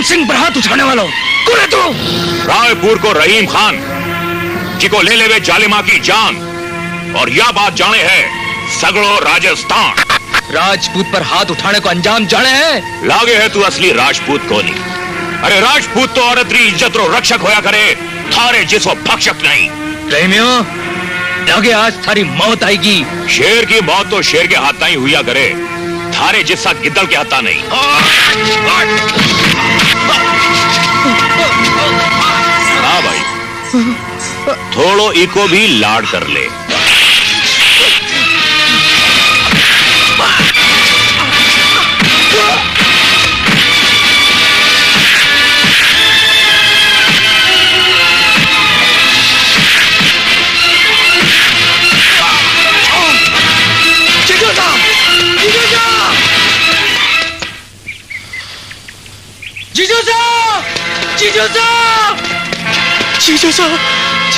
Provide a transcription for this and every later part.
सिंह पर हाथ उठाने वालों कौन है तू? रायपुर को रहीम खान जी को ले लेवे जालिमा की जान, और यह बात जाने है सगड़ो राजस्थान। राजपूत पर हाथ उठाने को अंजाम जाने है? लागे है तू असली राजपूत को नहीं। अरे राजपूत तो औरत री इज्जत रो रक्षक होया करे, थारे जिसो भक्षक नहीं। प्रेमियों, लागे आज थारी मौत आएगी। शेर की मौत तो शेर के हाथ ही हुआ करे, थारे जिस्सा गिद्दड़ के हाथ नहीं। हाँ भाई, थोड़ो इको भी लाड कर ले।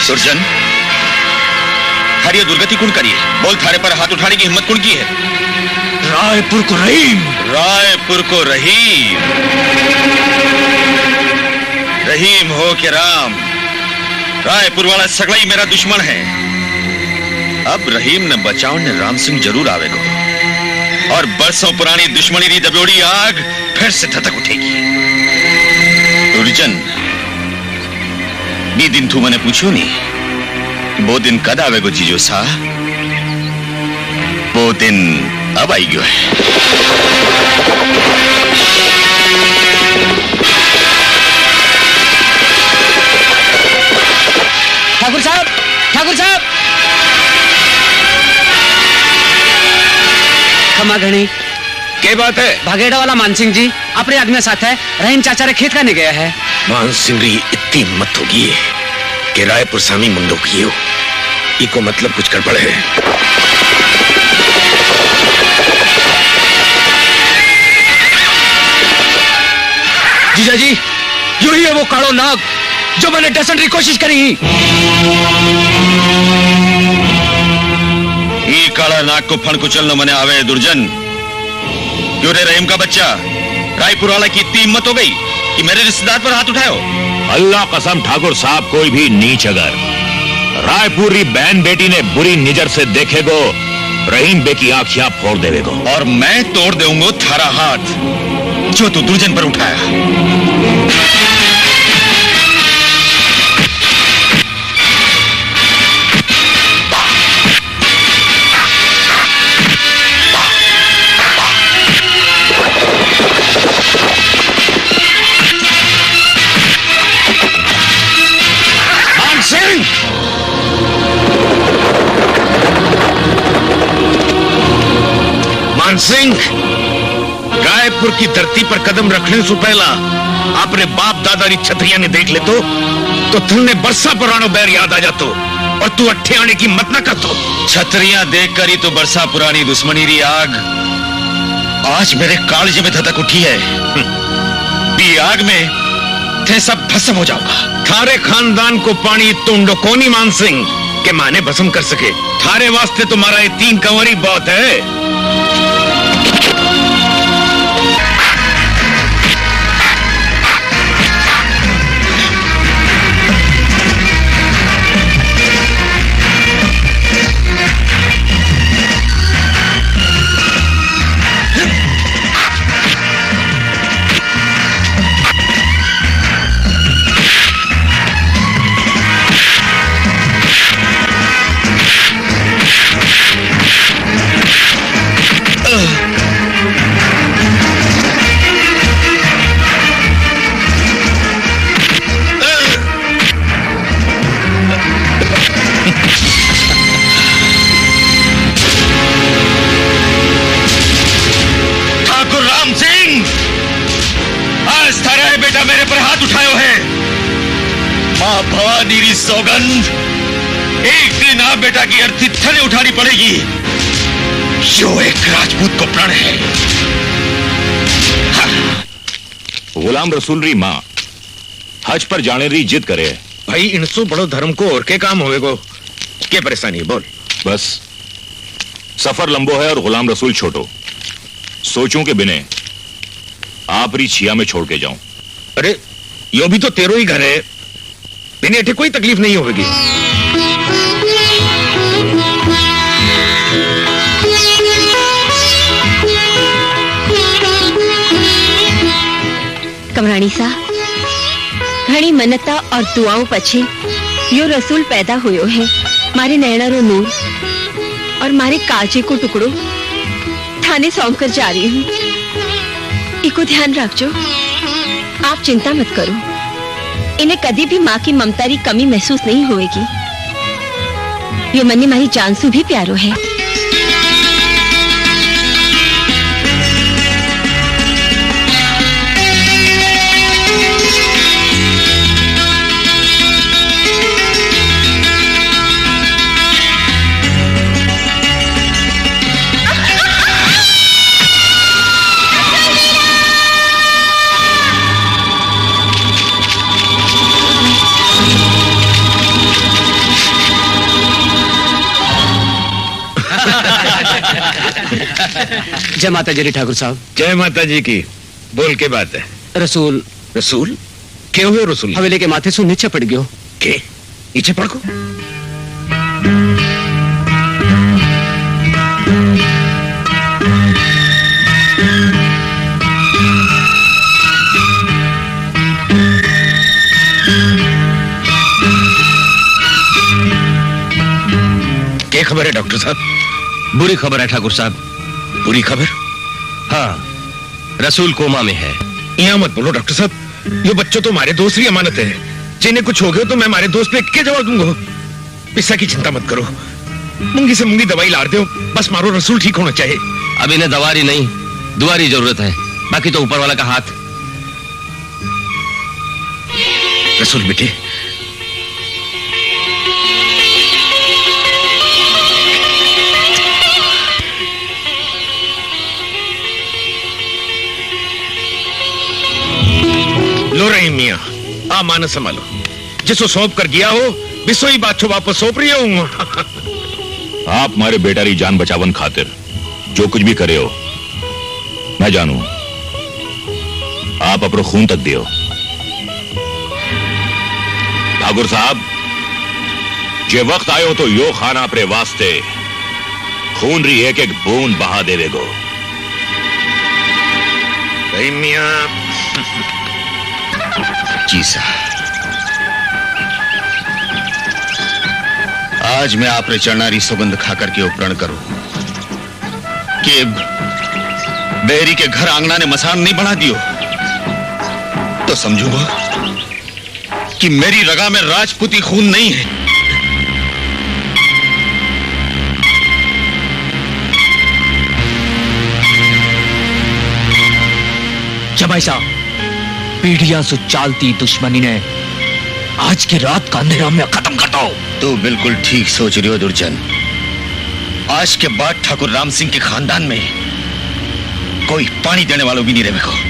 सुरजन, थारी दुर्गति कौन करी है? बोल, थारे पर हाथ उठाने की हिम्मत कौन की है? रायपुर को रहीम। रायपुर को रहीम? रहीम हो के राम, रायपुर वाला सगड़ा ही मेरा दुश्मन है। अब रहीम ने बचाओ ने राम सिंह जरूर आवेगो, और बरसों पुरानी दुश्मनी री दबोड़ी आग फिर से धधक उठेगी। दुर्जन, बी दिन तू मैंने पूछो नहीं, वो दिन कद आवेगो जीजो सा? वो दिन अब आई गयो है। ठाकुर साहब, ठाकुर साहब, क्षमा घणी। क्या बात है? भागेड़ा वाला मानसिंह जी अपने आदमी साथ है, रहीम चाचा रे खेत खाने गया है। मानसिंह री इतनी मत होगी कि रायपुर सामी मुंडो कियो, इको मतलब कुछ गड़बड़ है। जीजा जी, यू ही है वो कालो नाग जो मैंने डसन की कोशिश करी। ई काला नाक को फण कुचलनो मने आवे दुर्जन। क्यों रे रहीम का बच्चा, रायपुर वाला की इतनी हिम्मत हो गई कि मेरे रिश्तेदार पर हाथ उठाओ? अल्लाह कसम ठाकुर साहब, कोई भी नीच अगर रायपुरी बहन बेटी ने बुरी नजर से देखेगो, रहीम बे की आंखियां फोड़ देवेगो। और मैं तोड़ दूंगा थारा हाथ जो तू दुर्जन पर उठाया। सिंह, रायपुर की धरती पर कदम रखने से पहला अपने बाप दादा की छतरिया ने देख ले तो तुमने बरसा पुरानो बैर याद आ जातो और तू अट्ठे आने की मत न करतो। छतरियां देखकर ही तो बरसा पुरानी दुश्मनी री आग आज मेरे कालजे में धधक उठी है। दी आग में थे सब भस्म हो जाऊंगा। थारे खानदान को पानी तुंडो कोनी मान सिंह के माने भस्म कर सके। थारे वास्ते तुम्हारा ये 3 कंवरी बहुत है। मेरे पर हाथ उठायो है। मां भवानी री सौगंध, एक दिन आप बेटा की अर्थी थने उठानी पड़ेगी। यो एक राजपूत को प्रण है। गुलाम रसूल री मां हज पर जाने री जिद करे। भाई इनसो बड़ो धर्म को और के काम होवेगो, क्या परेशानी है बोल। बस सफर लंबो है और गुलाम रसूल छोटो। सोचूं के बिने आप री छिया में छोड़ के जाऊं। अरे यो भी तो तेरो ही घर है, बिने एठे कोई तकलीफ नहीं होगी। कमरानी सा घणी मनता और दुआओं पछे यो रसूल पैदा हुयो है। मारे नैना रो नूर और मारे काजे को टुकड़ो थाने सौंप कर जा रही हूँ। इको ध्यान रखजो, आप चिंता मत करो। इन्हें कभी भी माँ की ममता की कमी महसूस नहीं होगी। यो मन्ने मारी जान से भी प्यारो है। जय माता जी ठाकुर साहब। जय माता जी की। बोल के बात है। रसूल रसूल क्यों हुए? रसूल हवेली के माथे से नीचे पड़ गयो। के नीचे पड़ गो? क्या खबर है डॉक्टर साहब? बुरी खबर है ठाकुर साहब। बुरी खबर? हाँ, रसूल कोमा में है। यहाँ मत बोलो डॉक्टर साहब, ये बच्चों तो हमारे दोस्त की अमानत है। जिन्हें कुछ हो गया तो मैं हमारे दोस्त पे क्या जवाब दूंगा? पिस्सा की चिंता मत करो, मूंगी से मूंगी दवाई ला दो, बस मारो रसूल ठीक होना चाहिए। अब इन्हें दवारी नहीं दुआरी जरूरत है, बाकी तो ऊपर वाला का हाथ। रसूल बेटे, लो रहीम मियां, आ माना संभालो। जिसो सौंप कर गया हो बिसो ही बात वापस सौंप रही हूं। आप मारे बेटा री जान बचावन खातिर जो कुछ भी करे हो मैं जानू। आप अपनो खून तक दियो। ठाकुर साहब जे वक्त आयो तो यो खाना अपने वास्ते खून री एक एक बूंद बहा देवेगो। मियां जी साहब, आज मैं आप रे चरणारी सुगंध खाकर के उपरण करूं कि बेरी के घर आंगना ने मसान नहीं बना दियो तो समझूंगा कि मेरी रगा में राजपूती खून नहीं है। जमाई साहब, पीढ़ियां से चालती दुश्मनी ने आज की रात का अंधेरा में खत्म कर दो। तू बिल्कुल ठीक सोच रही हो दुर्जन। आज के बाद ठाकुर राम सिंह के खानदान में कोई पानी देने वालों भी नहीं रहेगा।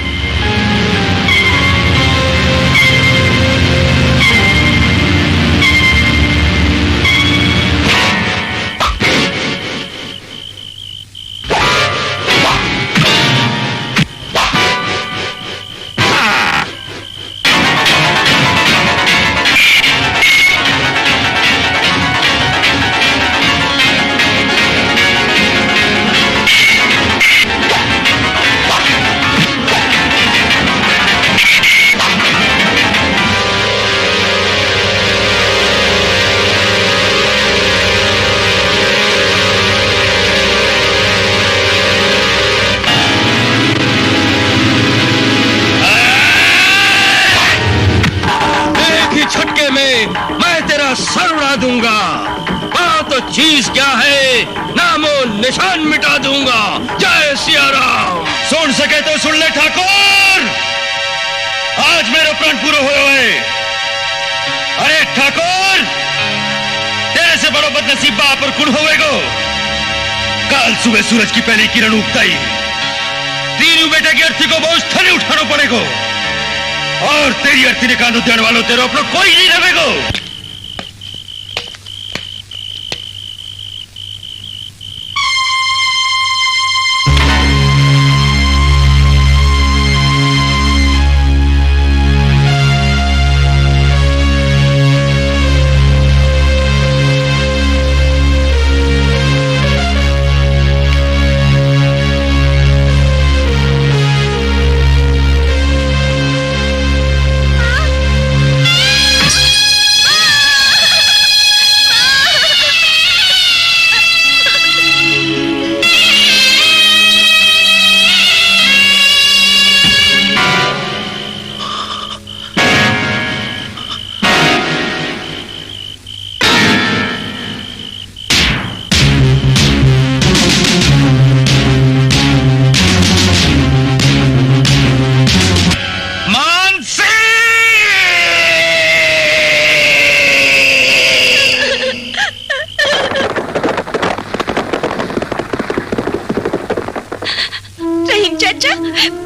चीज क्या है, नामो निशान मिटा दूंगा। जय सिया राम। सुन सके तो सुन ले ठाकुर, आज मेरे प्राण पूरे हुए। अरे ठाकुर, तेरे से बड़ो बदनसीब बाप और कुल होवेगो। कल सुबह सूरज की पहली किरण उगताई तीनों बेटे की अर्थी को बोझ थले उठाना पड़ेगा और तेरी अर्थी ने कानून देने वालों तेरे अपना कोई नहीं रहेगा।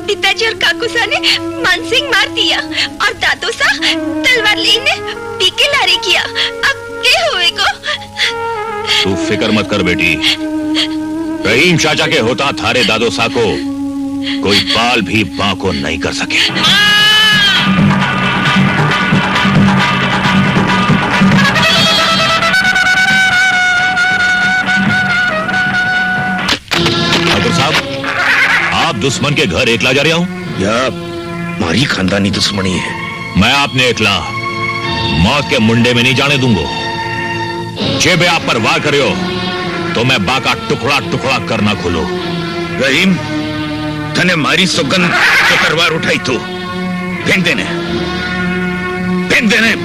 पिताजी और काकूसा ने मानसिंह मार दिया और दादोसा तलवार लेने पीके लारे किया। अब क्या होएगा? तू फिक्र मत कर बेटी, रहीम चाचा के होता थारे दादोसा को कोई बाल भी बांको नहीं कर सके। ठाकुर साहब, आप दुश्मन के घर एकला जा रहा हूं या मारी खानदानी दुश्मनी है? मैं आपने एकला मौत के मुंडे में नहीं जाने दूंगा। जेबे आप पर वार करियो तो मैं बाका टुकड़ा टुकड़ा करना खोलो। रहीम, तने मारी सुगंध तो तलवार उठाई तो फेंक देने, फेंक देने।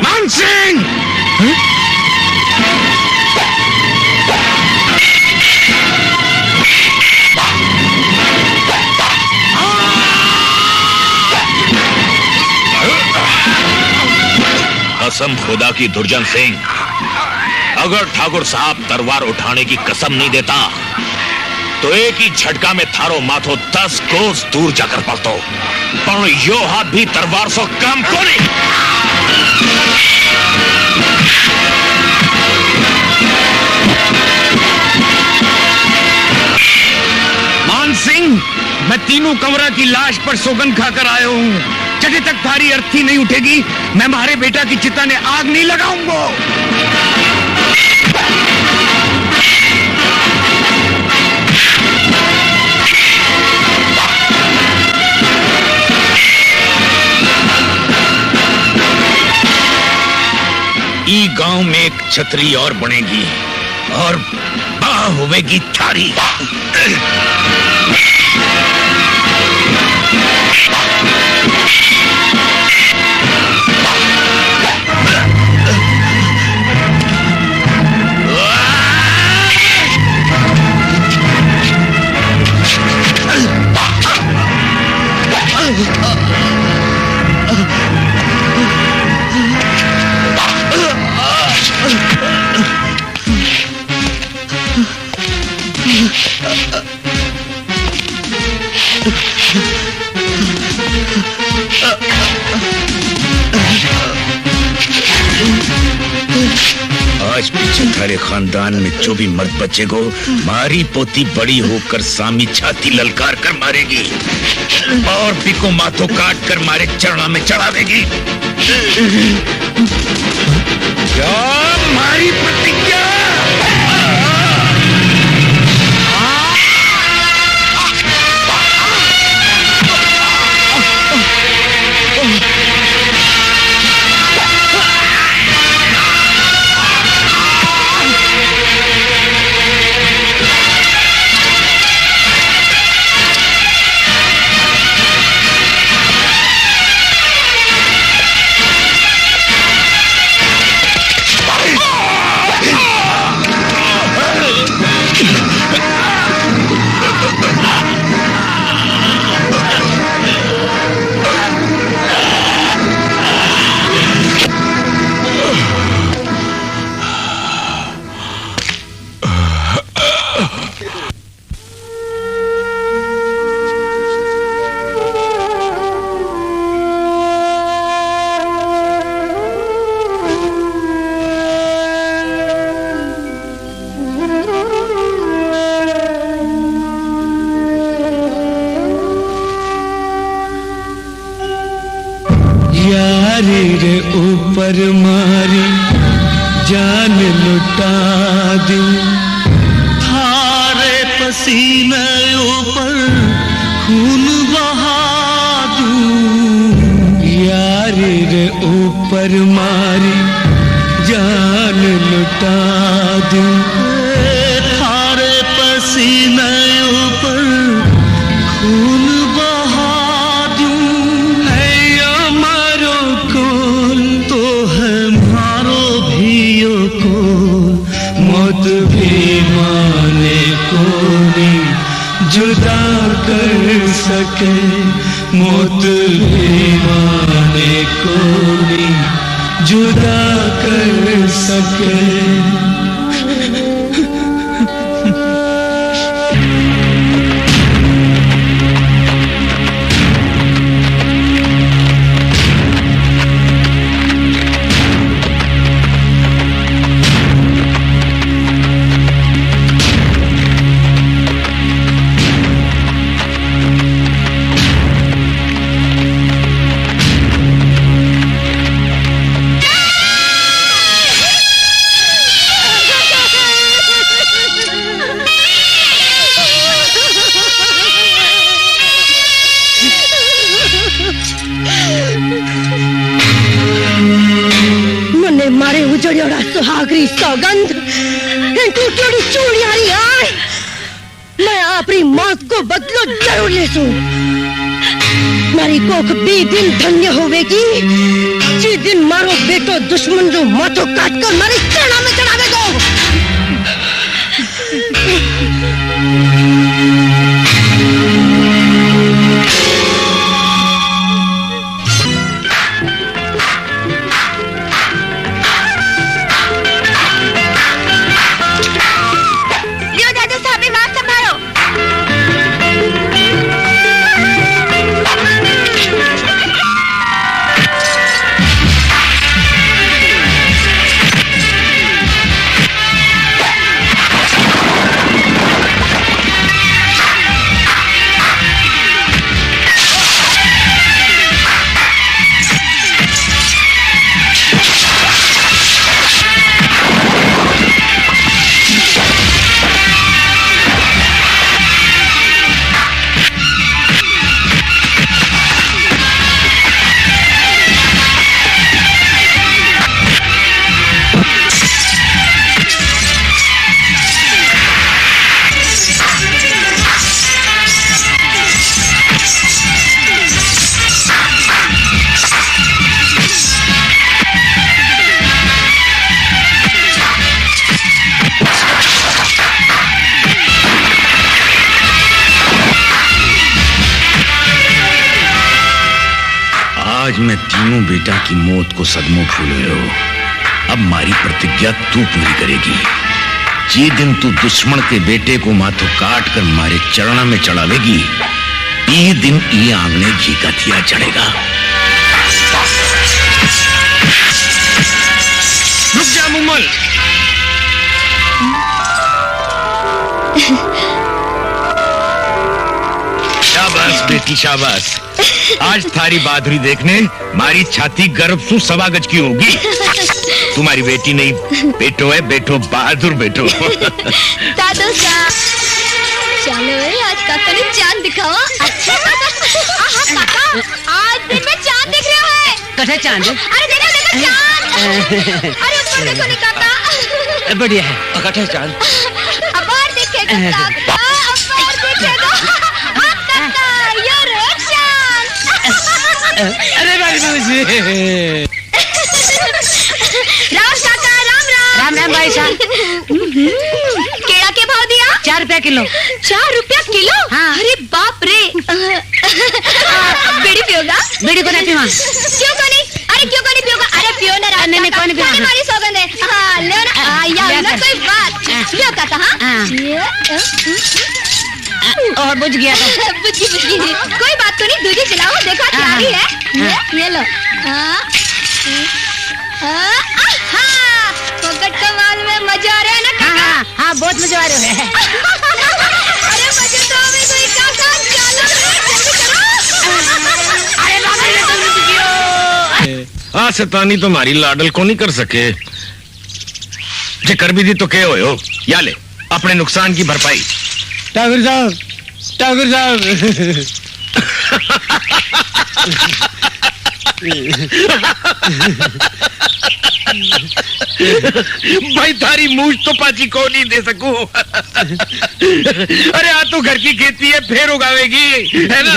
मानसिंह! कसम खुदा की दुर्जन सिंह, अगर ठाकुर साहब तलवार उठाने की कसम नहीं देता तो एक ही झटका में थारो माथो 10 कोस दूर जाकर पड़तो, पर यो हाथ भी तलवार से कम कोनी। मान सिंह, मैं तीनों कंवरा की लाश पर सौगंध खाकर आया हूँ, जब तक थारी अर्थी नहीं उठेगी मैं हमारे बेटा की चिता ने आग नहीं लगाऊंगा। ई गांव में एक छतरी और बनेगी और बाह होवेगी थारी। आज पीछे थारे खानदान में जो भी मर्द बचेगो, मारी पोती बड़ी होकर सामी छाती ललकार कर मारेगी और पिको माथो काट कर मारे चरणा में चढ़ावेगी। क्या मारी प्रतिज्ञा? ऊपर मारी जान लुटा दी, थारे पसीने ऊपर खून बहा दूं। यारी रे ऊपर मारी जान लुटा दी, थारे पसीने ऊपर खून बहा दूं। है हमारो कोल तो है मारो भीयो को, मौत भी माने को नहीं जुदा कर सके, मौत भी माने को नहीं जुदा कर सके। मारे उजड़ियोड़ा सुहागरी सौगंध टूटी चूड़ियारी आए, मैं अपनी मौत को बदलो जरूर ले सू। मारी कोख भी दिन धन्य होवेगी जी दिन मारो बेटो दुश्मन रो माथो काट कर मारी चरणा में चढ़ावेगो। में तीनों बेटा की मौत को सदमों फूले हो। अब मारी प्रतिज्ञा तू पूरी करेगी। ये दिन तू दुश्मन के बेटे को माथों काट कर मारे चरणा में चढ़ावेगी, ये दिन ये आंगने घी का दिया चढ़ेगा। रुक जा मुमल। शाबाश बेटी शाबाश। आज थारी बहादुरी देखने मारी छाती गर्व सु सवा गज की होगी। तुम्हारी बेटी नहीं बेटो है, बेटो बहादुर बेटो। दादू साहब चलो आज काका ने चांद दिखावा। काका आज दिन में चांद दिख रहा है। कठे चांद? अरे देखो देखो चांद। अरे ऊपर देखो नहीं काका। बढ़िया है कठे चांद। अब और दिखेगा काका, अब और देखेगा। अब काका ये रे चांद। अरे बाबूजी। राम काका राम राम। राम राम भाई साहब। केला के भाव दिया? 4 रुपया किलो। 4 रुपया किलो? हाँ। अरे बाप रे। बीड़ी पियोगा? बीड़ी को नहीं पीवा। क्यों को नहीं? अरे क्यों को नहीं पियोगा? अरे पियो ना राम। नहीं कौन पियो? हमारी सौगंध है। हाँ ले ना। या ना कोई बात। लियो काका हाँ। और बुझ गया तो? बुझ गई। कोई बात तो नहीं, दूजी चलाओ देखो प्यारी है। ये लो। पकड़ कमाल में मजा आ रहा है ना काका? हाँ बहुत मजा आ रहा है। अरे मजे तो हमें कोई काका चलो जल्दी करो। अरे बाबा ये हाँ शैतानी तो मारी लाडल को नहीं कर सके। जे कर भी दी तो क्या हो या ले अपने नुकसान की भरपाई। ठाकुर साहब ठाकुर साहब। भाई थारी मूछ तो पाची को नहीं दे सकूं। अरे आ तो घर की खेती है फिर उगावेगी है ना।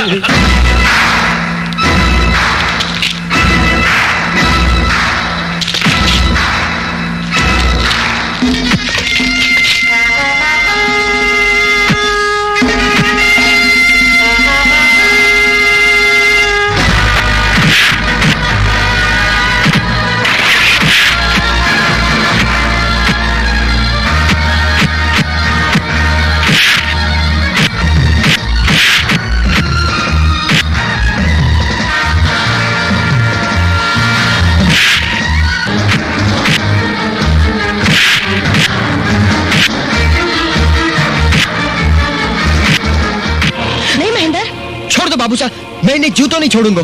बाबू साहब मैं इन्हें जूतों नहीं छोड़ूंगा।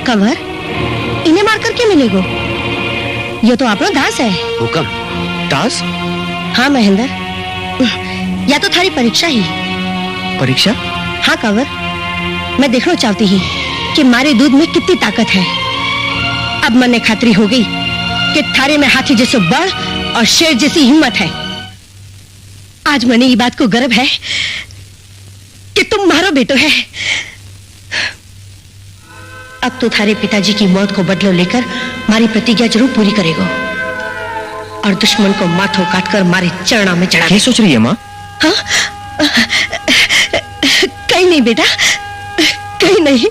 कंवर इन्हें मारकर क्या मिलेगो? ये तो आपका दास है। हुक्म दास? हाँ महेंद्र, या तो थारी परीक्षा ही। परीक्षा? हाँ कंवर, मैं देखना चाहती ही कि मारे दूध में कितनी ताकत है। अब मन ने खातरी हो गई कि थारे में हाथी जैसे बल और शेर जैसी हिम्मत है। आज मने ये बात को गर्व है कि तुम मारो बेटो है। अब तो थारे पिताजी की मौत को बदलो लेकर मारी प्रतिज्ञा जरूर पूरी करेगो और दुश्मन को माथों काटकर मारे चरणों में चढ़ा। क्या सोच रही है माँ? हाँ? कहीं नहीं बेटा, कहीं नहीं।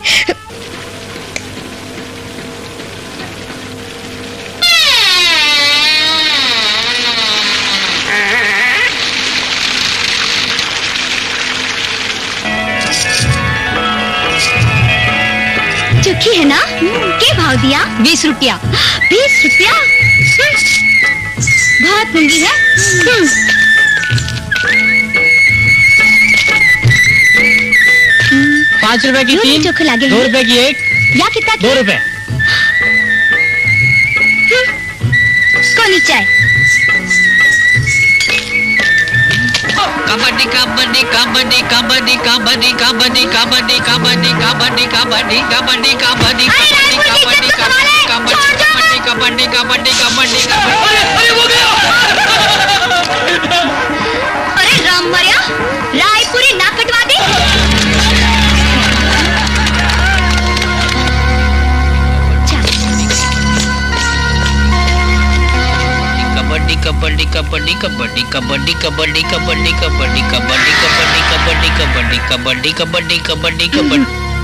चुखी है ना? क्या भाव दिया? 20 रुपया। 20 रुपया? बहुत महंगी है। 5 रुपए की 3, 2 रुपए की 1 या कितना? 2 रुपए। कौन चाय? कबड्डी कबड्डी कबड्डी कबड्डी कबड्डी कबड्डी कबड्डी कबड्डी कबड्डी कबड्डी कबड्डी कबड्डी कबड्डी कबड्डी कबड्डी कबड्डी कबड्डी। अरे हो गया। अरे राम मरिया, रायपुरी नाक कटवा दी। कबड्डी कबड्डी कबड्डी कबड्डी कबड्डी कबड्डी कबड्डी कबड्डी कबड्डी कबड्डी कबड्डी कबड्डी कबड्डी कबड्डी कबड्डी कबड्डी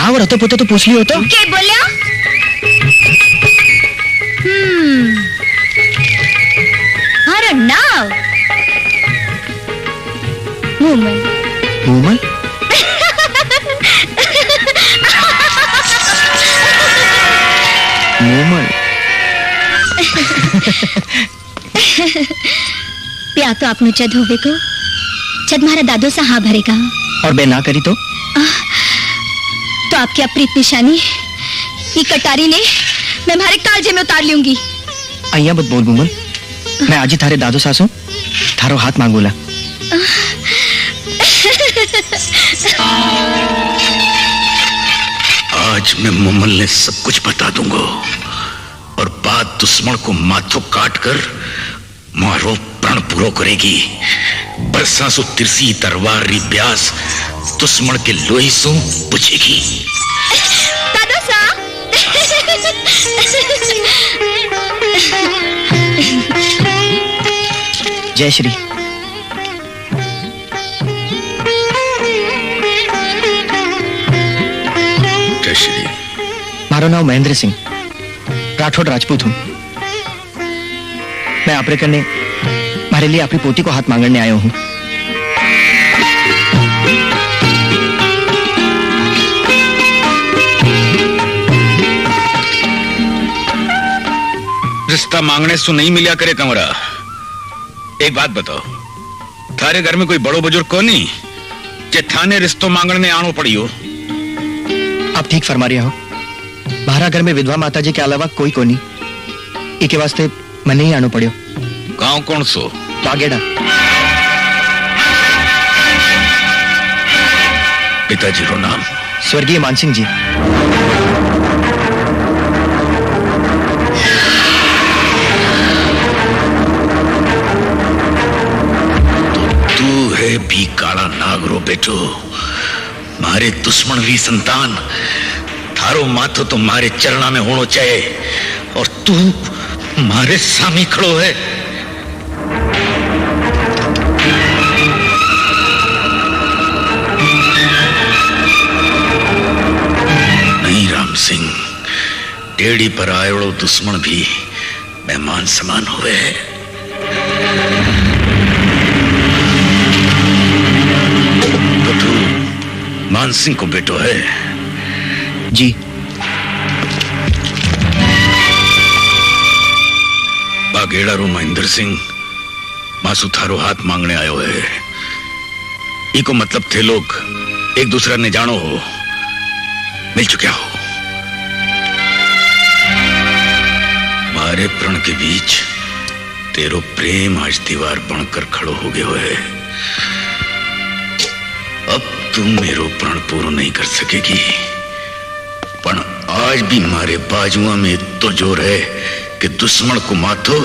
क्या रहते पोते तो पूछ लियो तो के बोलियो हर नाव वुमन वुमन वुमन प्या तो आपने चद होवे को चद मारा दादो सा हाँ भरेगा और बे ना करी तो आपकी अप्रीत निशानी ये कटारी ने मैं हमारे कालजे में उतार लूंगी। अय्या मत बोल वुमन, मैं आज ही थारे दादो सासू थारो हाथ मांगूला। आज मैं मुमल ने सब कुछ बता दूंगा और बात दुश्मन को माथों काट कर मारो प्रण पूरो करेगी। बरसा सो तिरसी तलवार री ब्यास दुश्मन के लोही सो बुझेगी। दादो सा जय श्री। जय श्री। मारो नाम महेंद्र सिंह, राठौड़ राजपूत हूं। मैं आपरे करने मारे लिए अपनी पोती को हाथ मांगने आया हूं। रिश्ता मांगने से नहीं मिला करे कमरा। एक बात बताओ, थारे घर में कोई बड़ो बुजुर्ग को नहीं जे थाने रिश्तों मांगने आनो पड़ियो? आप ठीक फरमा रहे हो। महारा घर में विधवा माता जी के अलावा कोई को नहीं, इके वास्ते मने ही आनो पड़ियो। गांव कौन सो? बागेड़ा। पिताजी रो नाम? स्वर्गीय मानसिंह जी। तू है भी काला नागरो बेटो, मारे दुश्मन भी संतान। थारो माथो तो मारे चरणा में होनो चाहिए और तू मारे सामी खड़ो है। नहीं राम सिंह, टेढ़ी पर आयोड़ो दुश्मन भी मेहमान समान हुए है। तो तू मानसिंह को बेटो है? जी। बागेड़ा रो महेंद्र सिंह मासू थारो हाथ मांगने आयो है। इको मतलब थे लोग एक दूसरा ने जानो हो, मिल चुका हो। मारे प्रण के बीच तेरो प्रेम आज दीवार बनकर खड़ो हो गयो है। अब तू मेरो प्रण पूरो नहीं कर सकेगी, पर आज भी मारे बाजुआ में तो जोर है कि दुश्मन को माथो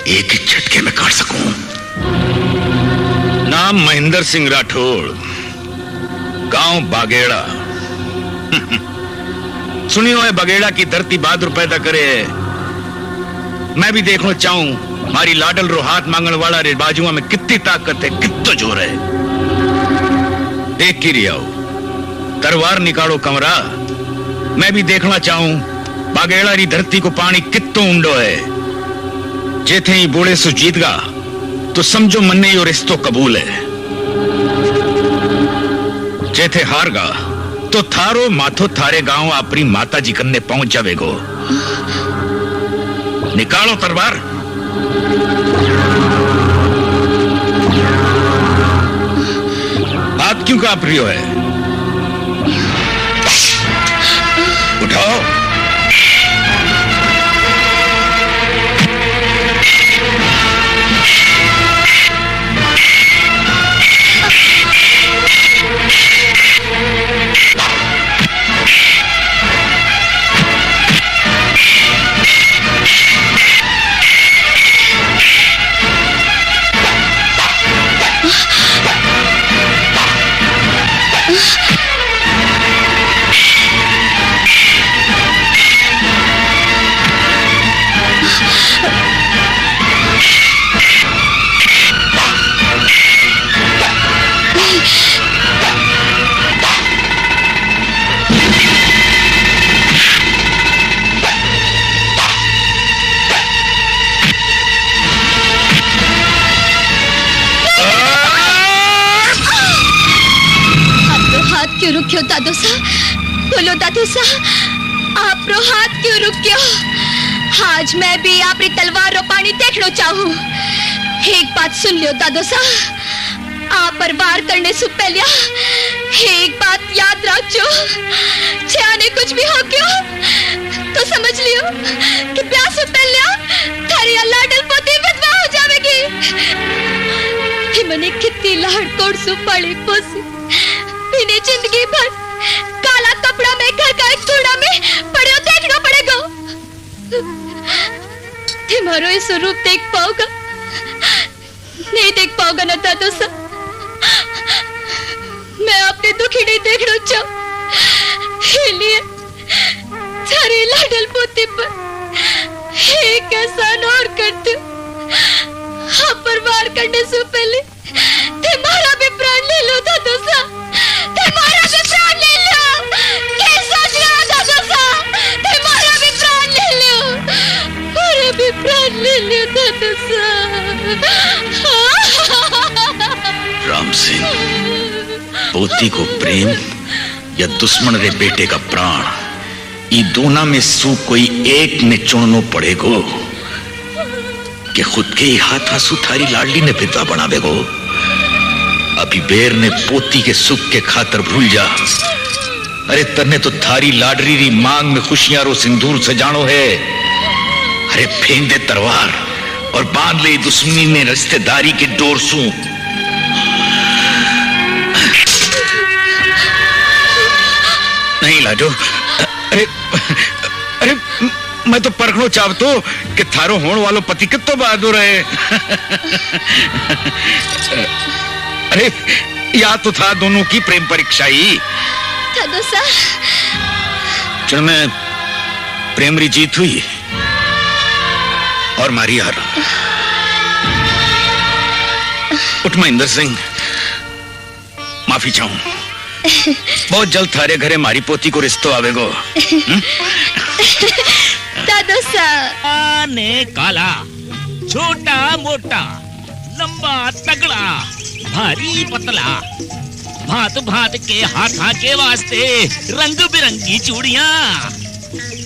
एक ही झटके में काट सकूं। नाम महेंद्र सिंह राठौड़, गांव बागेड़ा। सुनियो है बगेड़ा की धरती बहादुर पैदा करे है। मैं भी देखना चाहूं मारी लाडल रो हाथ मांगण वाला रे बाजुआ में कितनी ताकत है, कितना जोर है। देख की रियाओ, तलवार निकालो कमरा। मैं भी देखना चाहूं बागेड़ा री धरती को पानी कितो ऊंडो है। जेथे ही बोले सो जीत गा तो समझो मन्ने यो रिश्तो कबूल है। जेथे हार गा तो थारो माथो थारे गांव अपनी माता जी कन्ने पहुंच जावेगो। निकालो तलवार। हाथ क्यों कांप रही है? उठाओ। दादू सा, बोलो दादू सा, आप रो हाथ क्यों रुक गयो? आज मैं भी आपरी तलवार रो पानी देखना चाहूं। एक बात सुन लियो दादू सा, आप पर वार करने से पहले एक बात याद रखो, चाहे कुछ भी हो गयो तो समझ लियो कि ब्याह से पहले थारी लाडल पोती विधवा हो जाएगी। मने कितनी लाड़ कोड़ सु पड़ी पोसी, इन्हें जिंदगी भर काला कपड़ा में घर का एक कूड़ा में पड़े देखना पड़ेगा। तुम्हारो ये स्वरूप देख पाओगा? नहीं देख पाओगा ना दादू सा। मैं अपने दुखी नहीं देखना चाहूं, इसलिए थारी लाडल पोती पर एक एहसान और कर दो। आप पर वार करने से पहले तुम्हारा भी प्राण ले लो दादू सा, तुम्हारा भी प्राण ले लो। कैसा दिया दादू सा, तुम्हारा भी प्राण ले लो, मेरा भी प्राण ले लो दादू सा। राम सिंह, पोती को प्रेम या दुश्मन रे बेटे का प्राण, ये दोनों में सू कोई एक ने चुननो पड़ेगो कि खुद के ही हाथ आंसू थारी लाडली ने विधवा बना देगो। अभी बेर ने पोती के सुख के खातर भूल जा। अरे तन्ने तो थारी लाडली री मांग में खुशियां रो सिंदूर सजानो है। अरे फेंक दे तलवार और बांध ले दुश्मनी ने रिश्तेदारी के डोर सू। नहीं लाडो, अरे अरे मैं तो परखनो चाहतो कि थारो होने वालो पति कितो बहादुर है। अरे या तो था दोनों की प्रेम परीक्षा ही। दादू सा, जिनमें प्रेम री जीत हुई और मारी हार। उठ महेंद्र सिंह, माफी चाहूं। बहुत जल्द थारे घरे मारी पोती को रिश्तो आवेगो। दादू सा, आने काला, छोटा मोटा, लंबा तगड़ा, भारी पतला, भात भात के हाथा के वास्ते रंग बिरंगी चूड़ियां।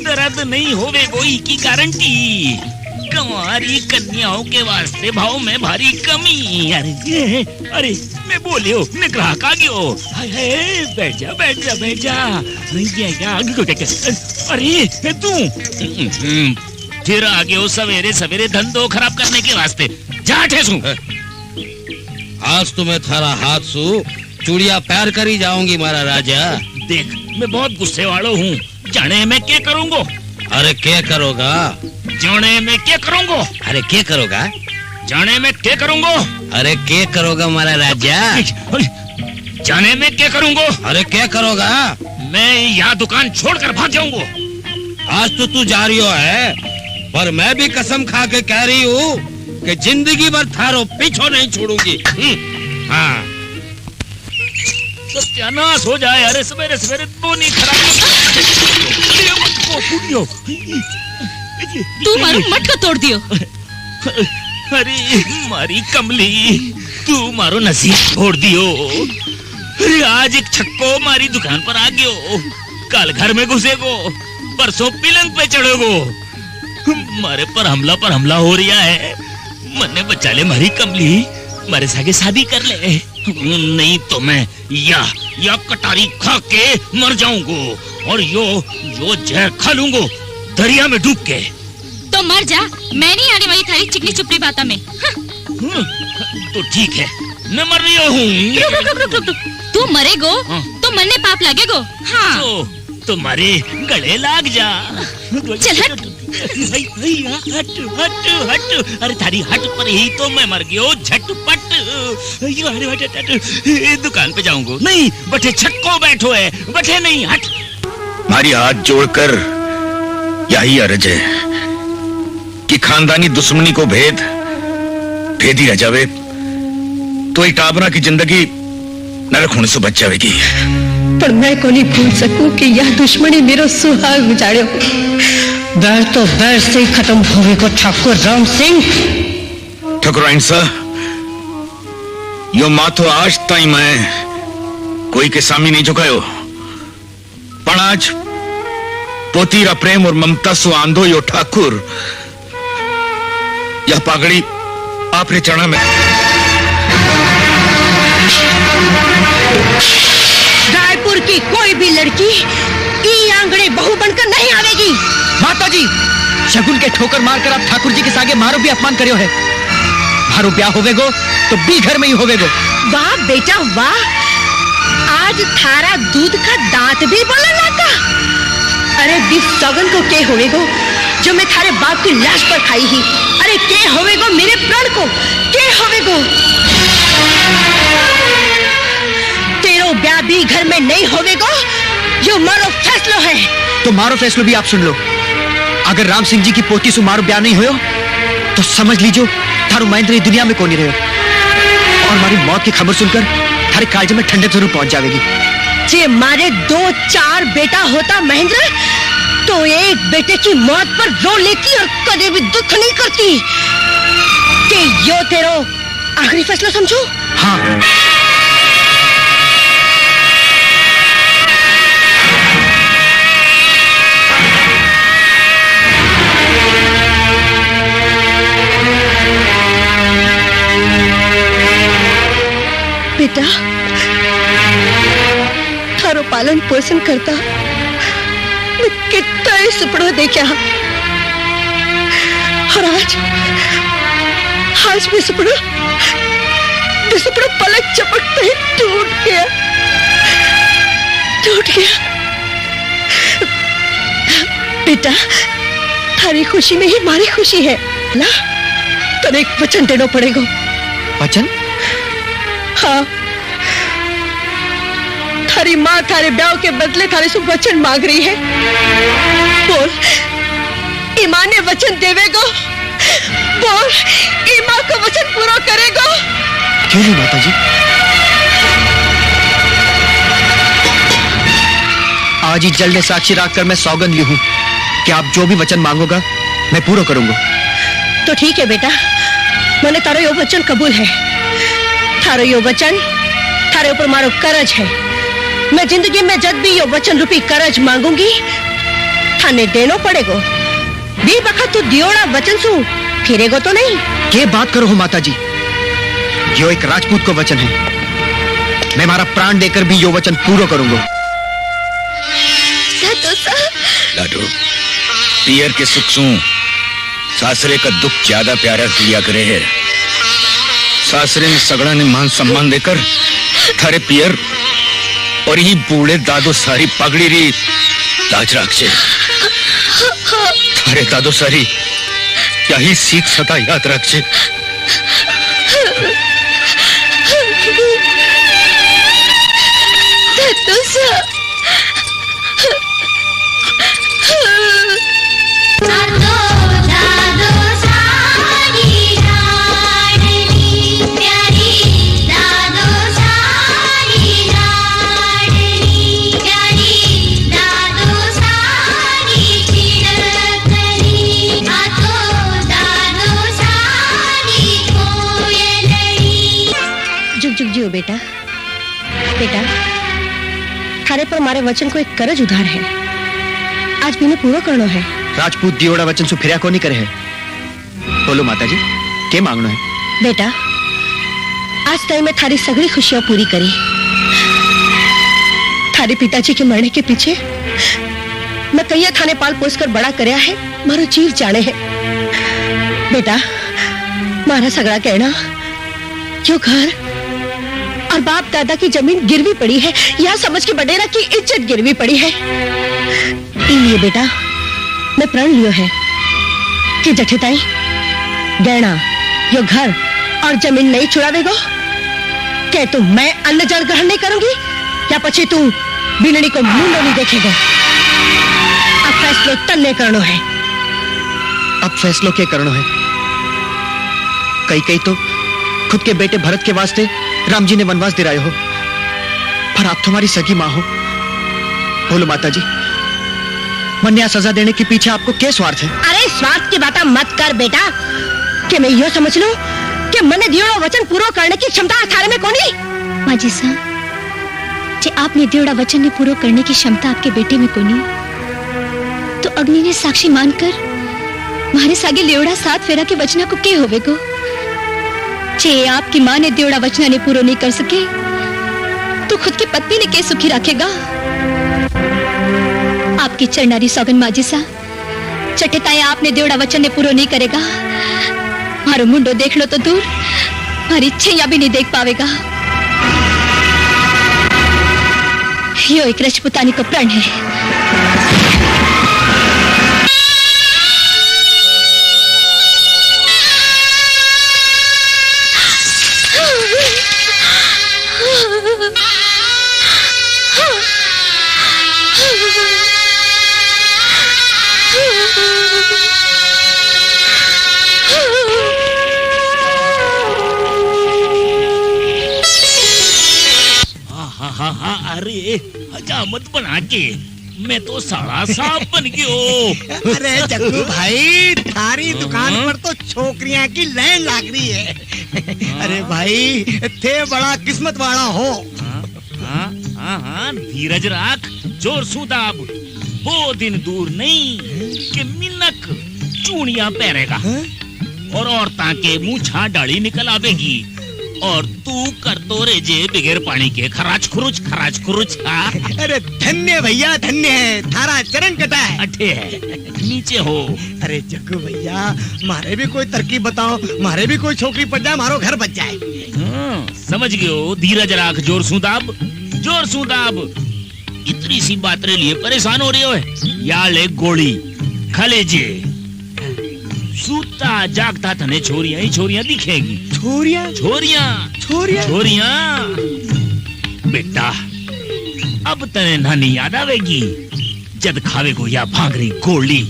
दर्द नहीं होवे कोई की गारंटी। कुंवारी कन्याओं के वास्ते भाव में भारी कमी। अरे मैं बोलियो, मैं ग्राहक आ गयो। बैठ जा बैठ जा बैठ जा। अरे तू फिर आ गयो सवेरे सवेरे धंधो खराब करने के वास्ते। जा ठेसू। आज तो मैं थारा हाथ सु चूड़िया पैर कर ही जाऊंगी मारा राजा। देख, मैं बहुत गुस्से वालों हूँ। जाने मैं क्या करूँगा? अरे क्या करोगा? जाने में क्या करूँगा? अरे क्या करोगा? जाने में क्या करूँगा? अरे क्या करोगा मारा राजा? जाने में क्या करूँगा? अरे क्या करोगा? मैं यहाँ दुकान छोड़कर भाग जाऊंगा। आज तो तू जा रही हो है, पर मैं भी कसम खा के कह रही हूँ कि जिंदगी भर थारो पीछो नहीं छोड़ूंगी। हाँ, सत्यानाश हो जाए। अरे सवेरे सवेरे तो नहीं खराब। तू मारो मटका तोड़ दियो। अरे मारी कमली, तू मारो नसीब छोड़ दियो। अरे आज एक छक्को मारी दुकान पर आ गयो, कल घर में घुसेगो, परसों पिलंग पे चढ़ोगो। मारे पर हमला हो रहा है। मन्ने बचा ले मारी कमली, मारे सागे शादी कर ले। नहीं तो मैं या कटारी खा के मर जाऊंगा और यो जहर खा लूंगा दरिया में डूब के। तो मर जा, मैं नहीं आने वाली थारी चिकनी चुपड़ी बाता में। तो ठीक है, मैं मर रही हूँ। रुक। तू मरेगो तो मरने पाप लगेगो। हाँ। तो तुम्हारे गले लाग जा। चल हट। हट। अरे थारी हट पर ही तो मैं मर गयो झटपट। दुकान पे जाऊंगा। नहीं बटे छक्को बैठो है, बटे नहीं। हट। हमारी हाथ जोड़कर यही अर्ज है कि खानदानी दुश्मनी को भेद ही रह जावे तो एक टाबरा की जिंदगी नरक होने से बच जाएगी। पर मैं को नहीं भूल सकूं कि यह दुश्मनी मेरो सुहाग गुजारे। बैर तो बैर से ही खत्म होवेगो ठाकुर राम सिंह। ठकुराइन साहब, यो माथो आज ताई मैं कोई के सामने नहीं झुकायो। पण आज पोतीरा प्रेम और ममता सु आंधो यो ठाकुर, यह पागड़ी आपने चढ़ा में। रायपुर की कोई भी लड़की ई आंगणे बहू बनकर नहीं आवेगी। माता जी, शगुन के ठोकर मारकर आप ठाकुर जी के सागे मारो भी अपमान करियो है। मारो ब्याह होवेगो तो बी घर में ही होवेगो। वाह बेटा वाह, आज थारा दूध का दांत भी बोला लाता। अरे बी सगन को के होवेगो जो मैं थारे बाप की लाश पर खाई ही। अरे के होवेगो मेरे प्राण को, के होवेगो। तेरो ब्याह भी घर में नहीं होवेगो, यो मारो फैसलो है। तो मारो फैसलो भी आप सुन लो। अगर राम सिंह जी की पोती से मारो ब्याह नहीं होयो तो समझ लीजिए थारू महेंद्र दुनिया में कोनी रहे और हमारी मौत की खबर सुनकर थारे कालजे में ठंडक जरूर पहुंच जाएगी। जे मारे 2-4 बेटा होता महेंद्र तो एक बेटे की मौत पर रो लेती और कभी भी दुख नहीं करती। कि यो तेरो आखिरी फैसला समझो। हाँ। बेटा, थारो पालन पोषण करता मैं कितना ही सुपड़ो देखा और आज भी सुपड़ो पलक चपकते ही टूट गया। बेटा, थारी खुशी में ही हमारी खुशी है ना। तो एक वचन देना पड़ेगा। वचन? हाँ, थारी माँ थारे ब्याह के बदले थारे से वचन मांग रही है। बोल, ईमा ने वचन देवेगो? बोल, ईमा का वचन पूरा करेगो? क्यों नहीं माता जी, आज ही जल में साक्षी रखकर मैं सौगंध ली हूँ कि आप जो भी वचन मांगोगा मैं पूरा करूंगा। तो ठीक है बेटा, मैंने तारो यो वचन कबूल है। थारो यो वचन थारे ऊपर मारो करज है। मैं जिंदगी में जब भी यो वचन रूपी करज मांगूंगी थाने देनो पड़ेगो। भी बखत तू दियोड़ा वचन सु फिरेगो तो नहीं। के बात करो हो माता जी, यो एक राजपूत को वचन है। मैं हमारा प्राण देकर भी यो वचन पूरा करूंगा। लाडो, पियर के सुख सू सासरे का दुख ज्यादा प्यारा किया करे है। सासरे में सगड़ा ने मान सम्मान देकर थारे पियर और ये बूढ़े दादो सारी पगड़ी री लाज राक्षे। थारे दादो सारी यही सीख सदा याद रखे। बेटा, बेटा, थारे पर हमारे वचन को एक करज उधार है। आज भी पूरा करना है। राजपूत दियोड़ा वचन सु फिर को नहीं करे है। बोलो माता जी, के मांगना है? बेटा, आज तक मैं थारी सगड़ी खुशियां पूरी करी। थारे पिताजी के मरने के पीछे मैं कईया थाने पाल पोस कर बड़ा करया है, मारो जीव जाने है। बेटा, मारा सगड़ा कहना जो घर और बाप दादा की जमीन गिरवी पड़ी है, यह समझ के बडेरा की इज्जत गिरवी पड़ी है। इसलिए बेटा, मैं प्रण लियो है कि जठेताई गहना यो घर और जमीन नहीं छुड़ावेगो। क्या तू मैं अन्न जल ग्रहण नहीं करूंगी या पछे तू बिनड़ी को मुंडो नहीं देखेगा? अब फैसलो तन्ने करनो है। अब फैसलो के करनो है? कई तो खुद के बेटे भरत के वास्ते राम जी ने वनवास दिलाए हो, पर आप तुम्हारी सगी मां हो। बोलो माता जी, मन्या सजा देने के पीछे आपको क्या स्वार्थ है? अरे स्वार्थ की बात मत कर बेटा, कि मैं यो समझ लूं कि मने दियो वचन पूरा करने की क्षमता थारे में कोनी। माजी सा, जे आपने देवड़ा वचन ने पूरा करने की क्षमता आपके बेटे में कोनी, तो अग्नि ने साक्षी मानकर मारे सागे लेवड़ा 7 फेरा के वचना को के होवे गो। जे आपकी माँ ने देवड़ा वचना ने पूरा नहीं कर सके, तो खुद की पत्नी ने के सुखी रखेगा। आपकी चरनारी सौगन माजी सा चटेताए आपने देवड़ा वचन ने पूरा नहीं करेगा, मारो मुंडो देख लो तो दूर, मारी छैया भी नहीं देख पावेगा। यो एक रजपुतानी को प्रण है। अरे हजामत बना के मैं तो साड़ा साहब बन गयो। अरे जग्गू भाई, थारी दुकान पर तो छोकरियां की लाइन लाग रही है। अरे भाई, थे बड़ा किस्मत वाला हो। हाँ, धीरज राख, जोर सुदाब, वो दिन दूर नहीं कि मिनक चूड़ियां पहनेगा और औरतां के मुंह छा डाली निकल आवेगी और तू कर तो रेजे बिगैर पानी के खराच खुरुच। अरे धन्य भैया, धन्य है, थारा चरण कटा है। अठे है, नीचे हो। अरे जग्गू भैया, मारे भी कोई तरकीब बताओ, मारे भी कोई छोकरी पड़ जाए, मारो घर बच जाए। समझ गयो, धीरज राख, जोर सुदाब। इतनी सी बात रे लिए परेशान हो रही हो है। या ले गोली खलेजे, सूता जागता तने छोरियां ही छोरियां दिखेगी। छोरियां बेटा, अब तने नानी याद आवेगी जद खावे को या भांगरी गोली।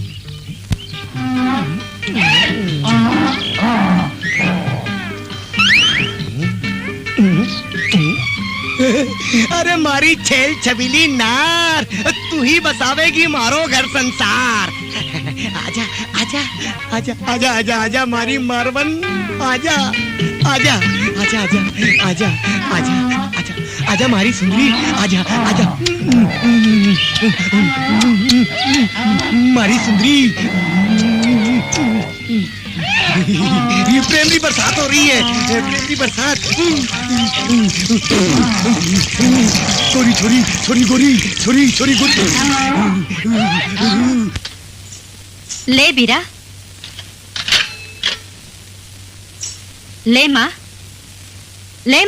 अरे मारी छेल छबीली नार, तू ही बसावेगी मारो घर संसार। आजा आजा आजा आजा आजा आजा मारी मारवन, आजा आजा आजा आजा आजा आजा आजा आजा मारी सुंदरी, आजा आजा मारी सुंदरी। ये प्रेम की बरसात हो रही है, प्रेम की बरसात। छोरी छोरी छोरी गोरी, छोरी गोरी। ले बीरा, ले माँ, ले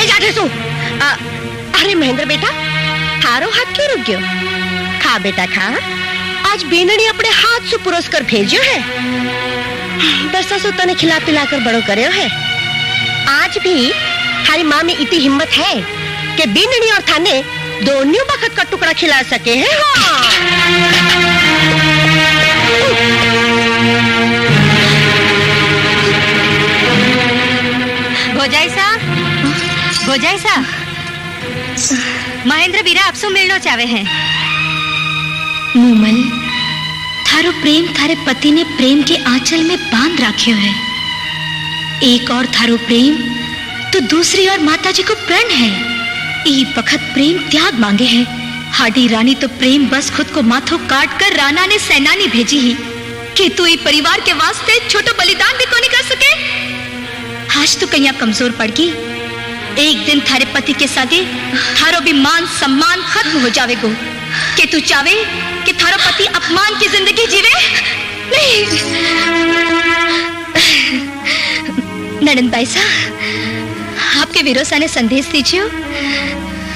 जाके सो। अरे महेंद्र बेटा, थारो हाथ क्यों रुक गयो? खा बेटा खा, आज बेनड़ी अपने हाथ से पुरोस कर भेजो है। बरसा सुता ने खिला पिला कर बड़ो करो है। आज भी हमारी माँ में इतनी हिम्मत है कि बेनड़ी और थाने दोनों बखत का टुकड़ा खिला सके हैं। भोजाई सा महेंद्र बीरा आपसे मिलना चाहे हैं। मूमल, थारो प्रेम थारे पति ने प्रेम के आंचल में बांध राख्यो है। एक और थारो प्रेम तो दूसरी और माताजी को प्रण है। ई बखत प्रेम त्याग मांगे है। हाडी रानी तो प्रेम बस खुद को माथो काट कर राणा ने सेनानी भेजी ही कि तू ई परिवार के वास्ते छोटो बलिदान भी कोनी कर सके। आज तो कहीं कमजोर पड़ गई। एक दिन थारे पति के सागे थारो भी मान सम्मान खत्म हो जावेगो। कि तू चाहे कि थारो पति अपमान की जिंदगी जीवे? नहीं। नड़न भाई साहब, आपके विरोसा ने संदेश दीजिए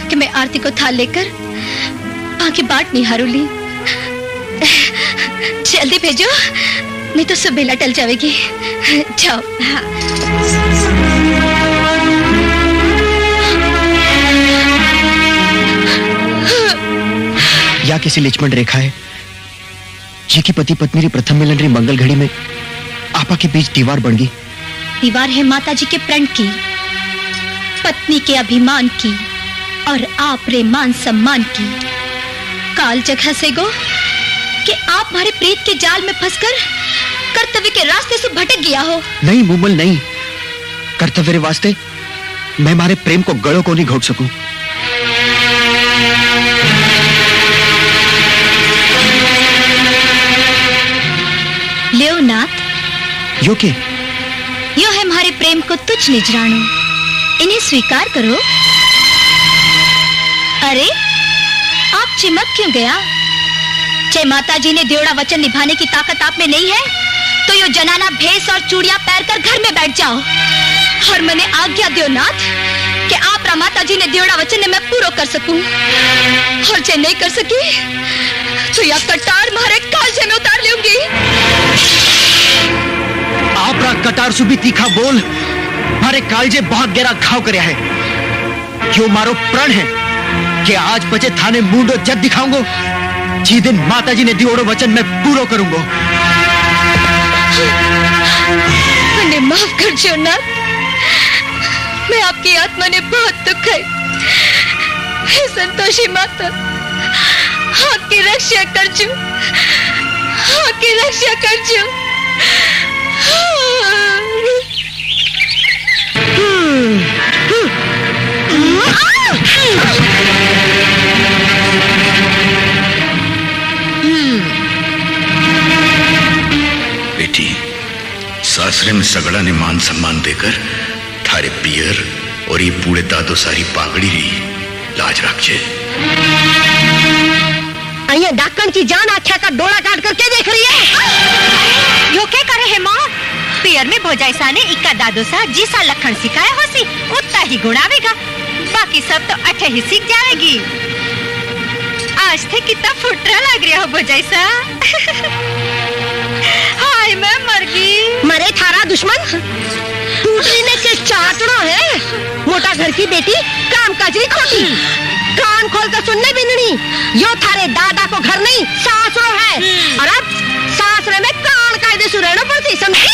कि मैं आरती को थाल लेकर आगे बाट नहीं हारूली। जल्दी भेजो, नहीं तो सब बेला टल जाएगी। जाओ। या किसी लिचमन रेखा है जी की पति पत्नी री प्रथम मिलन री मंगल घड़ी में आपा के बीच दीवार बन गई। दीवार है माताजी के प्रण की, पत्नी के अभिमान की और आप रे मान सम्मान की। काल जगह से गो कि आप हमारे प्रेत के जाल में फंसकर कर्तव्य के रास्ते से भटक गया हो। नहीं मूमल नहीं, कर्तव्य रे वास्ते मैं मारे प्रेम को गड़ों को नहीं घोट सकूं। लेओनाथ, यो के? यो है हमारे प्रेम को तुच्छ निजराणु, इन्हें स्वीकार करो। अरे आप चिमक क्यों गया? चे माता जी ने देवड़ा वचन निभाने की ताकत आप में नहीं है तो यो जनाना भेस और चूड़ियां पैर कर घर में बैठ जाओ और मैंने आज्ञा दो नाथ कि आप माता जी ने देवड़ा वचन ने मैं पूरा कर सकूं, और जे नहीं कर सकी तो या कटार मारे कालजे में उतार लूंगी। आप रा कटार सुबी तीखा बोल मारे कालजे बहुत गहरा घाव करया है। क्यों मारो प्रण है कि आज बचे थाने मुंडो जद दिखाऊंगो, जी दिन माता जी ने दियोड़ो वचन मैं पूरा करूंगो। मैंने माफ कर जो नाथ, मैं आपकी आत्मा ने बहुत दुख है। हे संतोषी माता, आपकी रक्षा करजो, आपकी रक्षा करजो। बेटी, सासरे में सगड़ा ने मान सम्मान देकर थारे पियर और ये पूरे दादो सारी पागड़ी री लाज रखे। अయ్యా डाकन की जान आख्या का डोला काट कर क्या देख रही है? यो क्या करे है माँ? पियर में भोजाइसा ने इक्का दादो सा जिसा लखन सिखाया होसी उतना ही गुणावेगा, बाकी सब तो अठे ही सीख जाएगी। आज थे कितना फुटरा लग रहा हो भोजाइसा। हाय मैं मर गई। मरे थारा दुश्मन टूटने ने के चाटड़ो है, मोटा घर की बेटी काम काजरी खोटी। कान खोल कर सुनने बिननी, यो थारे दादा को घर नहीं सासरो है, और अब सासरे में कान कायदे से रहना पड़ती, समझी?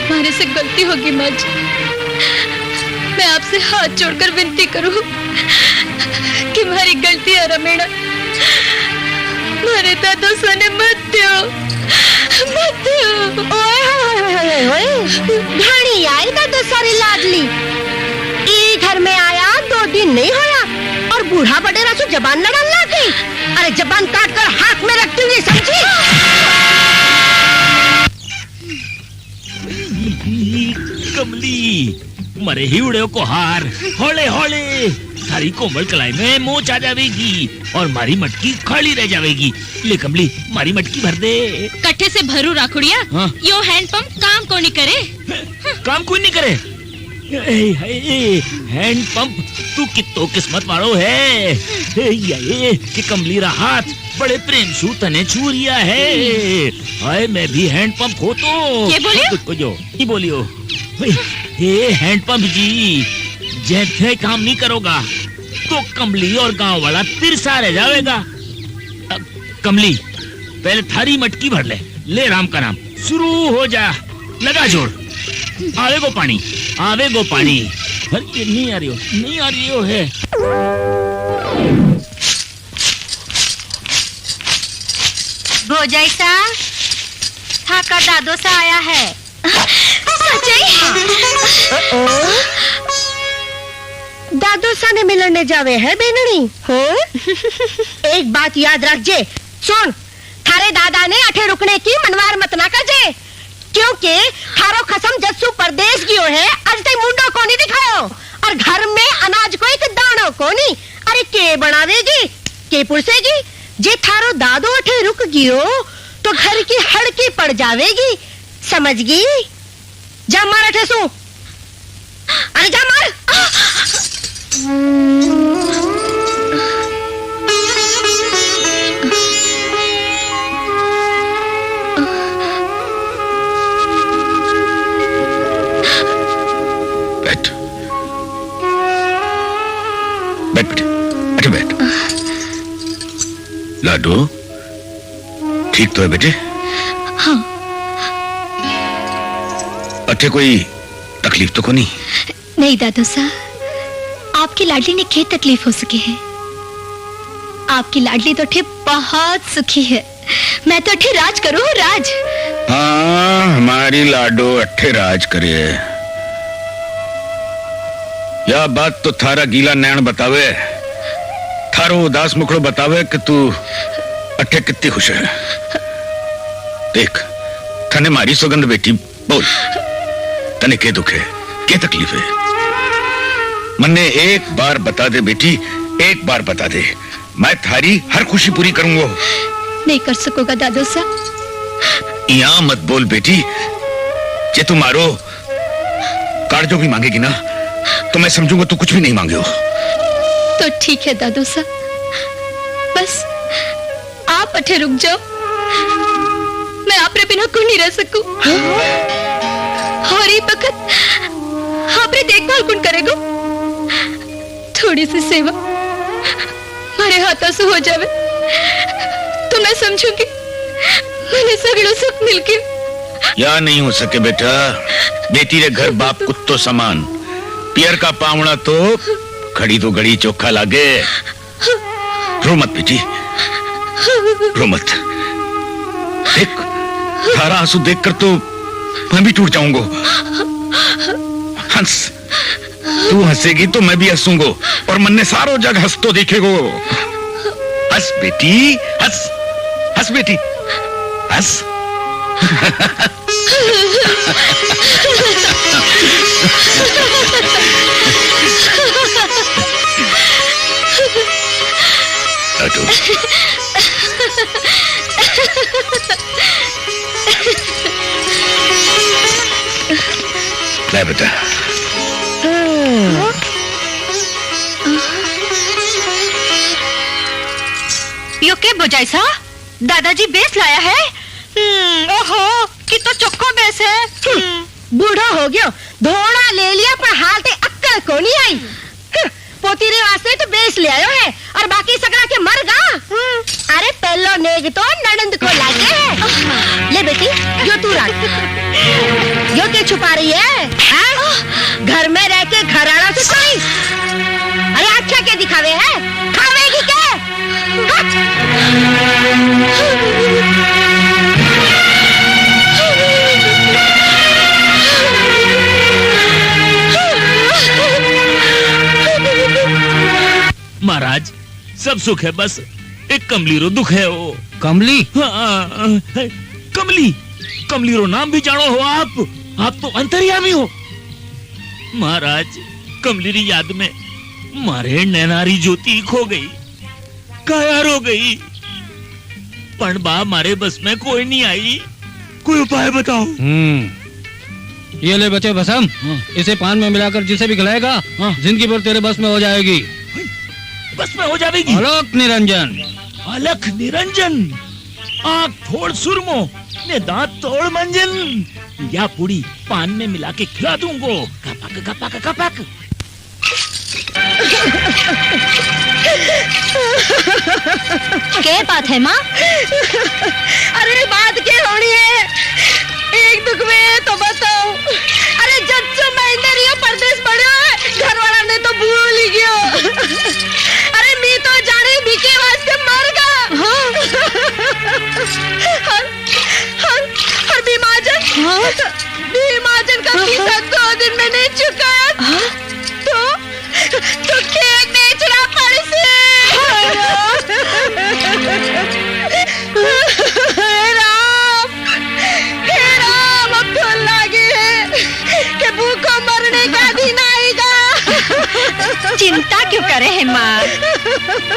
हमारे से गलती होगी माँ जी, मैं आपसे हाथ जोड़कर विनती करूं कि हमारी गलती है रमेणा, हमारे दादो सोने मत दो, मत दो। घाणी आई दादो सारी लाडली, ई घर में आया 2 दिन नहीं होया और बूढ़ा बडेरा से जबान लड़न लग गई। अरे जबान काट कर हाथ में रखती हुई, समझी? कमली मरे ही उड़े को हार, होले होले थारी कोमल कलाई में मोच आ जावेगी और मारी मटकी खाली रह जावेगी। ले कमली मारी मटकी भर दे। कट्ठे से भरू राखुड़िया। हाँ? यो हैंडपंप काम को नहीं करे। काम कोई नहीं करे। हैंड पंप तू कितो किस्मत वालो है ये कि कमली रा हाथ बड़े प्रेम सू तने छूरिया है। हाय मैं भी हैंड पंप हो तो ये बोलियो को जो ये बोलियो ये हैंड पंप जी जैसे काम नहीं करोगा तो कमली और गांव वाला तिरसा रह जाएगा। कमली पहले थारी मटकी भर ले, ले राम का नाम शुरू हो जा, लगा जोड़। आवे गो पानी, आवे गो पानी। नहीं आ रही हो, नहीं आ रही हो है। भोजाइसा थाका दादो सा आया है। दादो सा ने मिलने जावे है बेननी हो। एक बात याद रखजे, सुन थारे दादा ने अठे रुकने की मनवार मत ना करजे, क्योंकि थारो खसम जस्सू परदेश गियो है, आज तक मुंडो को नहीं दिखायो और घर में अनाज को एक दानो को नहीं। अरे के बनावेगी के पुरसेगी? जे थारो दादो अठे रुक गियो तो घर की हड़की पड़ जावेगी, समझगी? जा मार अठे सू, अरे जा मार। बैठ बैठ बेटे, अरे बैठ। लाडो ठीक तो है बेटे? हाँ। अठे कोई तकलीफ तो को नहीं? नहीं दादू साहब, आपकी लाडली ने क्या तकलीफ हो सकी है? आपकी लाडली तो ठे बहुत सुखी है। मैं तो ठे राज करूं, राज। हाँ हमारी लाडो अठे राज करे, यह बात तो थारा गीला नैन बतावे, थारो उदास मुखड़ो बतावे कि तू अठे कितनी खुश है। देख थने मारी सुगंध बेटी, बोल तने के दुख है, के तकलीफ है? मन्ने एक बार बता दे बेटी, एक बार बता दे, मैं थारी हर खुशी पूरी करूंगा। नहीं कर सकोगा दादू साहब। यहाँ मत बोल बेटी, जे तू मारो कागजों भी मांगेगी ना तो मैं समझूंगा तू कुछ भी नहीं मांगे हो। तो ठीक है दादू साहब, बस आप अठे रुक जाओ, मैं आपरे बिना को नहीं रह सकूं। और ये वक्त आपरे देखभाल कौन करेगा? थोड़ी सी सेवा मारे हाथों से हो जावे तो मैं समझूंगी मैंने सगड़ो सुख मिल के। या नहीं हो सके बेटा, बेटी रे घर बाप कुत्तो समान, पियर का पावड़ा तो खड़ी तो गड़ी चोखा लागे। रो मत बेटी, रो मत। देख थारा आंसू देखकर तो मैं भी टूट जाऊंगा। हंस, तू हंसेगी तो मैं भी हंसूंगा और मन ने सारो जग हंस तो देखेगो। हंस बेटी, हंस हंस बेटी, हंस। ले बेटा। यो के बुझाई सा दादाजी बेस लाया है। ओहो कि तो चक्को बेस है। बूढ़ा हो गयो, धोड़ा ले लिया पर हाल ते अक्कल को नहीं आई। पोती रे वास्ते तो बेस ले आयो है और बाकी सकड़ा के मर गा। अरे पहलो नेग तो ननंद को लागे है। ले बेटी यो तू रख। यो के छुपा रही है? घर में रह के घराड़ा से कोई। अरे अच्छा क्या दिखावे है? खावेगी क्या? महाराज सब सुख है, बस एक कमली रो दुख है। वो कमली? हाँ, कमली, कमली रो नाम भी जानो हो आप तो अंतर्यामी हो। महाराज कमली री याद में मारे नैनारी ज्योति खो गई, कायर हो गई। पण बा मारे बस में कोई नहीं आई, कोई उपाय बताओ। ये ले बच्चे भसम, इसे पान में मिलाकर जिसे भी खिलाएगा जिंदगी भर तेरे बस में हो जाएगी। बस में हो जाएगी। अलख निरंजन, अलख निरंजन, आँख फोड़ सुरमो ने दांत तोड़ मंजन, या पूरी पान में मिला के खिला दूंगो। कपक कपक कपक। क्या बात है माँ? अरे बात क्या होनी है? एक दुख में तो बताओ। अरे जब से महीने रियो परदेश पड़ो है, घर वाला ने तो भूल ही गयो। अरे मी तो जाने बीके वास्ते मर गा। हर बीमाजन का पैसा 2 दिन में नहीं चुकाया तो खेत बेचना पड़ से। राम अब तो लगे कि भूखों मरने का दिन आएगा। चिंता क्यों करे है माँ?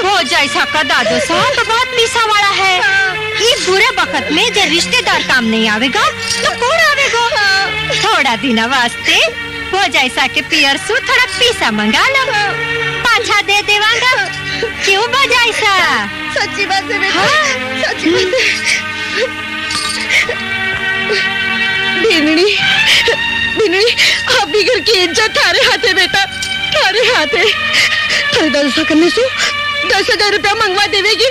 वो जैसा का दादू साहब तो बहुत पीसा वाला है। इस बुरे वक्त में जब रिश्तेदार काम नहीं आवेगा तो कौन आवेगा? थोड़ा दिन वास्ते वो जैसा के पियर सु थोड़ा पीसा मंगा लो, पाछा दे देवांगा। क्यों वो जैसा? सच्ची बात है बेटा, सच्ची बात है। बिनड़ी आपकी घर की इज्जत थारे हाथ है बेटा, थारे हाथ है। थारे दादा करने से 10,000 रुपया मंगवा देवेगी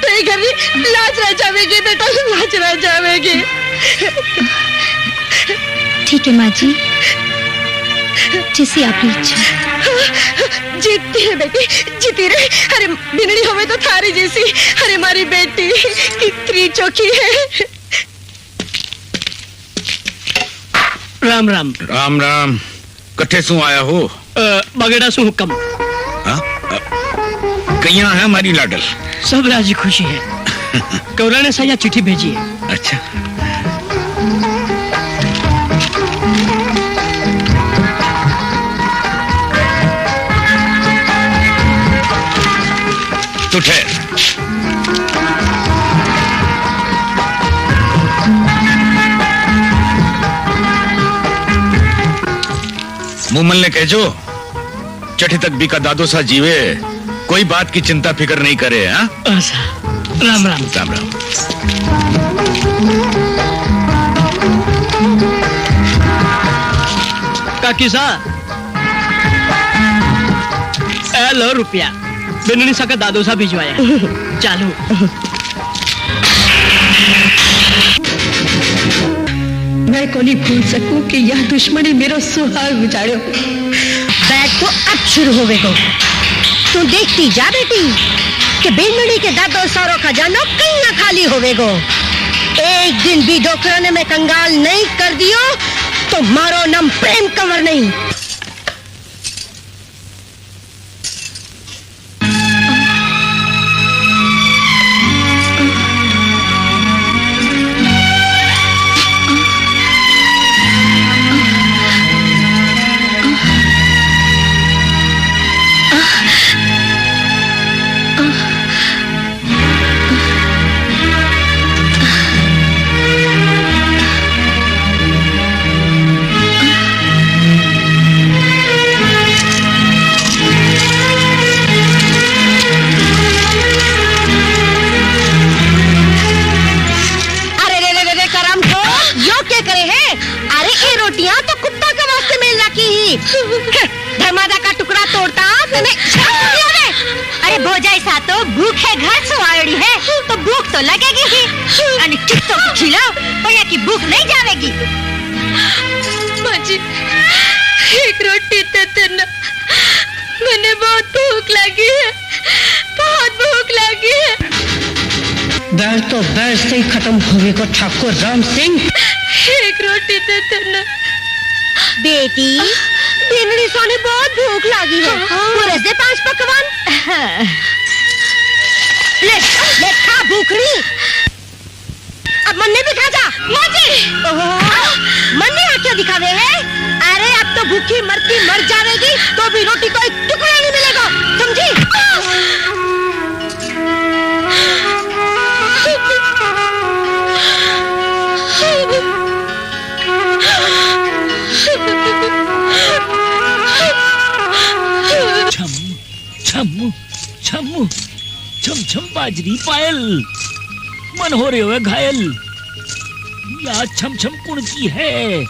तो ये घर में लाज रह जावेगी बेटा, लाज रह जावेगी। ठीक है माँ जी, जैसी आपकी इच्छा। जीतती है बेटी, जीती रहे। अरे बिनड़ी हमें तो थारी जैसी। अरे हमारी बेटी कितनी चौकी है। राम राम। राम राम। कट्ठे सु आया हो? बगड़ा सु हुक्म कहिया है हमारी लाडल? सब राजी खुशी है। कौरा ने सही चिट्ठी भेजी है। अच्छा, तो ठहर। मुमल ने कह जो चठी तक भी का दादो सा जीवे, कोई बात की चिंता फिक्र नहीं करे। हाँ, राम राम। राम राम। काकी सा लो रुपया बिननी सा का दादो सा भिजवाया। चालू मैं को नहीं भूल सकूं कि यह दुश्मनी मेरो सुहाग उजाड़ो। बैठ तो अब शुरू होवेगो। तू देखती जा बेटी कि बेनमणी के दादो सारो खजानो कहीं ना खाली होवेगो। एक दिन भी डोकराने में कंगाल नहीं कर दियो तो मारो नाम प्रेम कंवर नहीं। धर्मादा का टुकड़ा तोड़ता अरे भोजाई सा तो भूखे घर सुवाड़ी है तो भूख तो लगेगी ही। चित्तों को खिलाओ भैया की भूख नहीं जाएगी। माजी एक रोटी दे देना, मैंने बहुत भूख लगी है, बहुत भूख लगी है। दर्द तो दर्द से ही खत्म होने को ठाकुर राम सिंह। एक रोटी दे देना। बेटी बिनड़ी सोने बहुत भूख लगी है, पूरे से 5 पकवान ले ले खा भूखड़ी। अब मन्ने भी खा जा। माजी मन्ने आंखें दिखावे है। अरे अब तो भूखी मरती मर जाएगी तो भी रोटी को एक टुकड़ा नहीं मिलेगा, समझी? छम छम छम छम बाजरी पायल मन हो रहे हुए घायल। या छम छम कुण की है?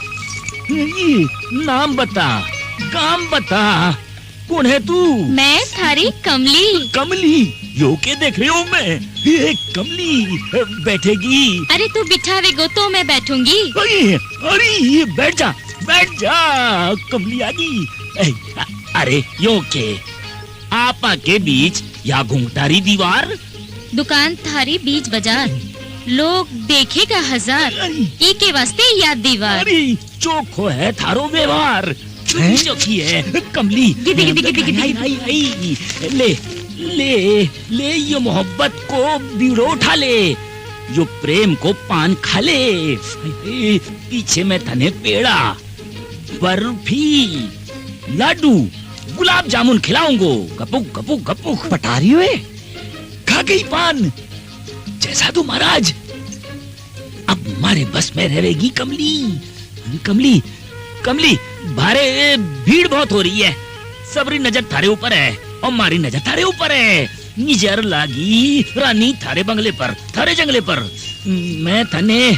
नाम बता, काम बता, कौन है तू? मैं थारी कमली। कमली यो के देख रही हूँ मैं। ये कमली बैठेगी। अरे तू बिठावे गो तो मैं बैठूंगी। अरे बैठ जा कमली आ गई। अरे यो के आपा के बीच या घुंघटारी दीवार, दुकान थारी बीच बाजार, लोग देखेगा 1000, ई के वास्ते याद दीवार। अरे चोखो है थारो व्यवहार, चोखी है कमली। आई, ले ले ले ये मोहब्बत को बीड़ो उठा ले, जो प्रेम को पान खा ले। पीछे में तने पेड़ा, बर्फी, लाडू, गुलाब जामुन खिलाऊंगो। गपुक गपुक गपुक। पटारी हुए खा गई पान जैसा तू महाराज। अब हमारे बस में रहेगी कमली। कमली कमली भारे भीड़ बहुत हो रही है, सबरी नजर थारे ऊपर है और हमारी नजर थारे ऊपर है। निजर लागी रानी थारे बंगले पर, थारे जंगले पर। मैं तने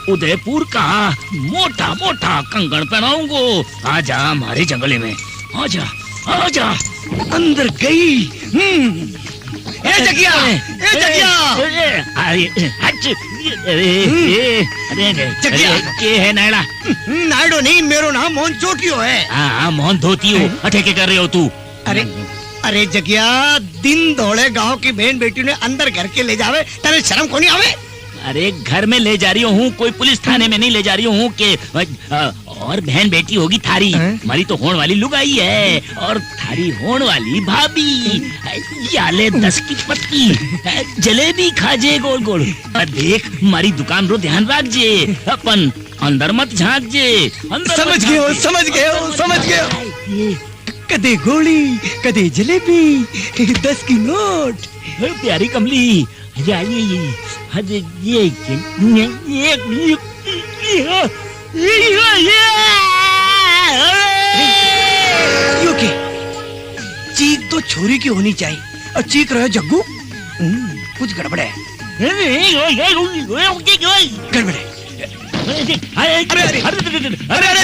उदयपुर का मोटा मोटा कंगन पहनाऊंगो। आजा हमारे जंगले में, आजा आजा। अंदर गई। ए जगिया, जगिया के है नायड़ा? नायडो नहीं, मेरो नाम मोहन चोटियो है। हाँ मोहन धोती हो। अठे के कर रहे हो तू? अरे जगिया, दिन दौड़े गांव की बहन बेटी ने अंदर घर के ले जावे, तेरे शर्म को नहीं आवे? अरे घर में ले जा रही हूँ, कोई पुलिस थाने में नहीं ले जा रही हूँ कि और बहन बेटी होगी थारी। हमारी तो होने वाली लुगाई है और थारी होने वाली भाभी। याले 10 की पत्ती जलेबी खाजे गोल गोल। देख हमारी दुकान रो ध्यान रख जे, अपन अंदर मत झांक जे। समझ गए हो, समझ गए हो, समझ गए हो। कदे गोली कदे जलेबी, 10 की नोट। प्यारी कमली चीख तो छोरी की होनी चाहिए और चीख रहे हो जग्गू। कुछ गड़बड़ है। गड़बड़ है। अरे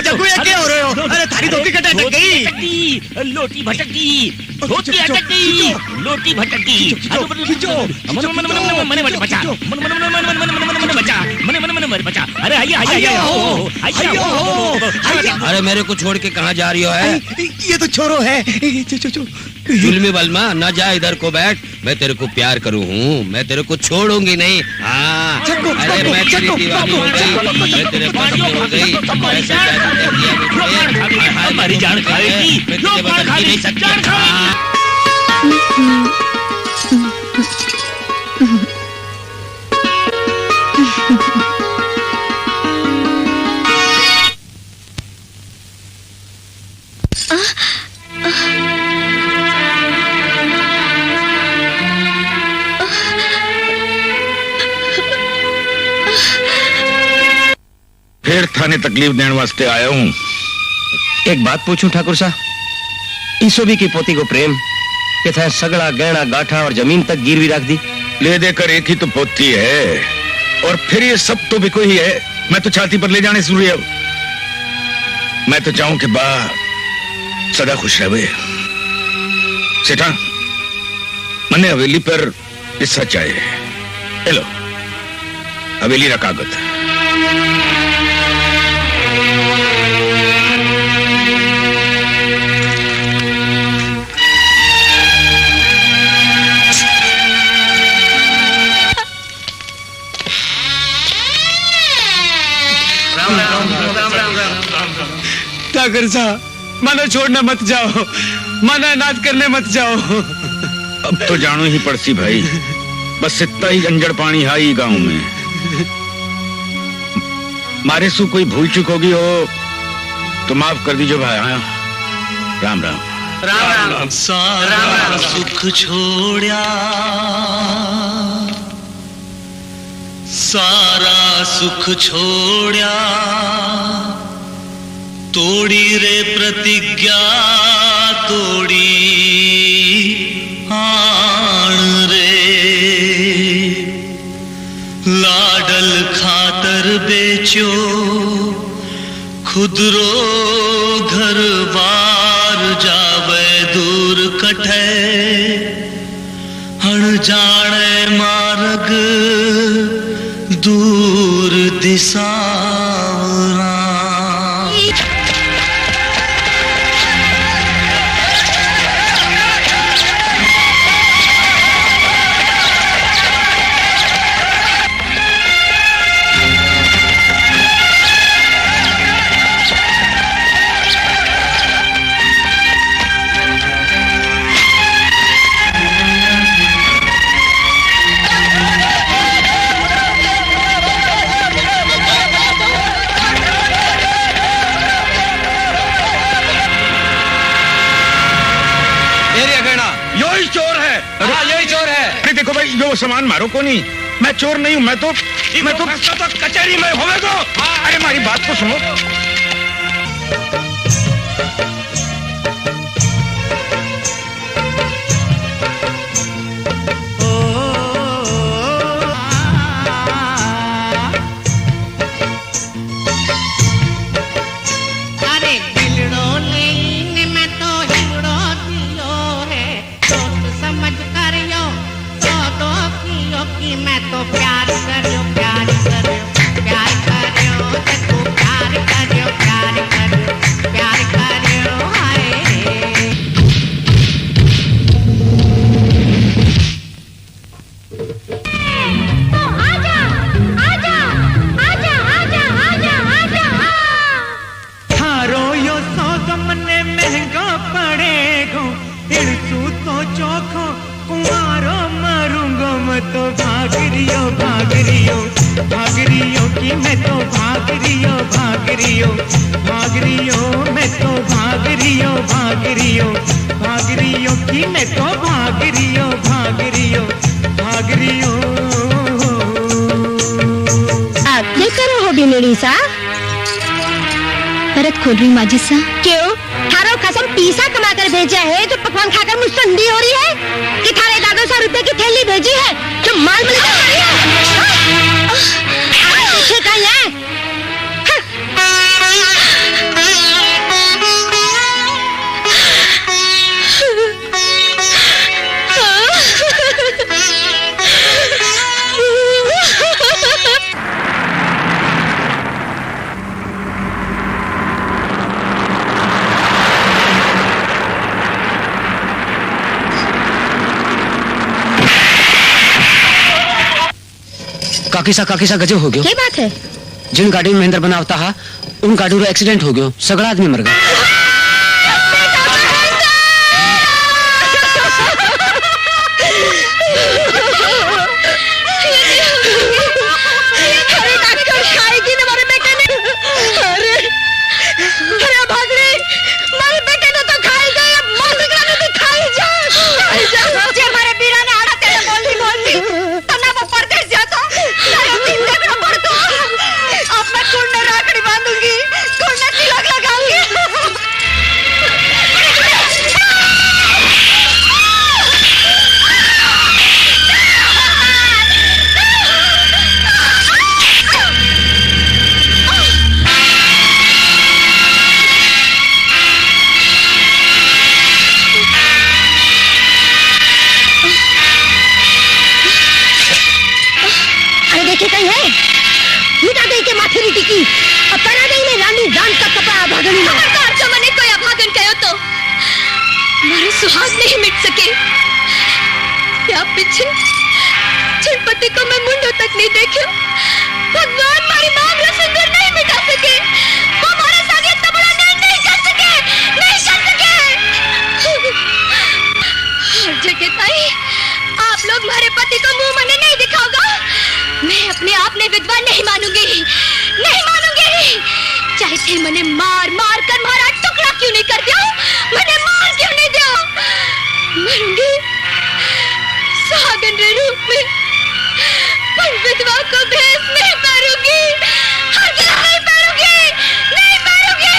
जग्गू ये क्या हो रहे हो? अरे थारी धोती कटा अटक गई। लोटी भटक गई, धोती अटक गई, लोटी भटक गई। मने बचा, मने बचा। अरे आइए। अरे मेरे को छोड़ के कहाँ जा रही हो? है ये तो छोरो है। जुल्मी बलमा, ना जा, इधर को बैठ। मैं तेरे को प्यार करूँ हूँ, मैं तेरे को छोड़ूंगी नहीं। हाँ अरे मैं तेरी दीवानी हो गई, मैं तेरे पास हो गई। हमारी जान खाएगी, मैं तुझे बदल ही नहीं सकता। फिर थाने तकलीफ देने वास्ते आया हूँ। एक बात पूछूं ठाकुर साहब, ईसोबी की पोती को प्रेम के था सगड़ा गहना गाठा और जमीन तक गिरवी रख दी। ले देकर एक ही तो पोती है और फिर ये सब तो भी कोई है। मैं तो छाती पर ले जाने से अब मैं तो चाहूं कि बा सदा खुश रहे। सेठा मने हवेली पर हिस्सा चाहिए। हेलो हवेली का कागज। ठाकुर साहब मना छोड़ना मत जाओ, मना नाच करने मत जाओ। अब तो जानो ही पड़सी भाई, बस इतना ही गंजड़ पानी है गांव में। मारे सु कोई भूल चुक होगी हो तो माफ कर दीजिए भाई। हाँ राम राम। राम राम। सारा सुख छोड़या, सारा सुख छोड़या, तोड़ी रे प्रतिज्ञा तोड़ी आण रे, लाडल खातर बेचो खुदरो घर बार जावे दूर कठे, हण जाने मार्ग दूर दिशा। देखो भाई यो सामान मारो को नहीं, मैं चोर नहीं हूँ। मैं तो कचहरी में होवे तो। अरे हमारी बात तो सुनो। मैं तो प्यार करियो, प्यार करियो, प्यार करियो, तू प्यार करियो। की मैं तो भाग रियो भाग रियो भाग रियो मैं तो भाग रियो भाग रियो भाग रियो की मैं तो भाग रियो भाग रियो भाग रियो। आप क्या करो हो बिनड़ी सा? परत खोल रही माजी सा। क्यों? थारो कसम पीसा कमा कर भेजा है जो पकवान खाकर मुझ ठंडी हो रही है कि थारे दादो 100 रुपए की थैली भेजी है जो माल मिल जा रही है। पीछे कहीं है? काकी सा गजब हो गयो। क्या बात है? जिन गाड़ी में महेंद्र बनावता हा उन गाड़ी रो एक्सीडेंट हो गयो, सगड़ा आदमी मर गया। सुहाग नहीं मिट सके। क्या पिछे जिन पति को मैं मुंडों तक नहीं देखी, भगवान मारी मांग रो सिंदूर नहीं मिटा सके, वो हमारे साथ इतना बड़ा न्याय नहीं कर सके, नहीं कर सके। हर जगह ताई आप लोग हमारे पति को मुंह मने नहीं दिखाओगा। मैं अपने आप में विधवा नहीं मानूंगी, नहीं मानूंगी। चाहे थे मने मार मार कर मारा टुकड़ा क्यों नहीं कर दिया, मने मार क्यों नहीं दिया। मरूंगी सुहागन के रूप में, पर विधवा को भेष नहीं पहनूंगी, हरगिज़ नहीं पहनूंगी, नहीं पहनूंगी,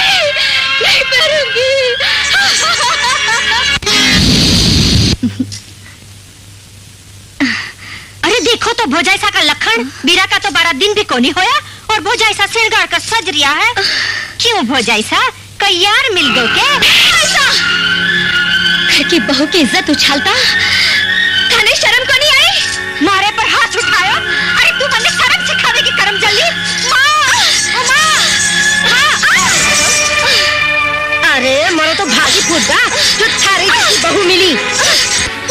नहीं पहनूंगी। अरे देखो तो भोजाइसा का लखन, बीरा का तो 12 दिन भी कोनी होया और भोजाइसा सिरगाड़ कर सज रिया है। क्यों भोजाइसा, कोई यार मिल गो के? घर की बहू की इज्जत उछालता, थाने शर्म को नहीं आई? मारे पर हाथ उठायो। अरे तू बंदे शर्म सिखावेगी करम जल्दी। अरे मरो तो भागी फूटा जो थारी की बहू मिली।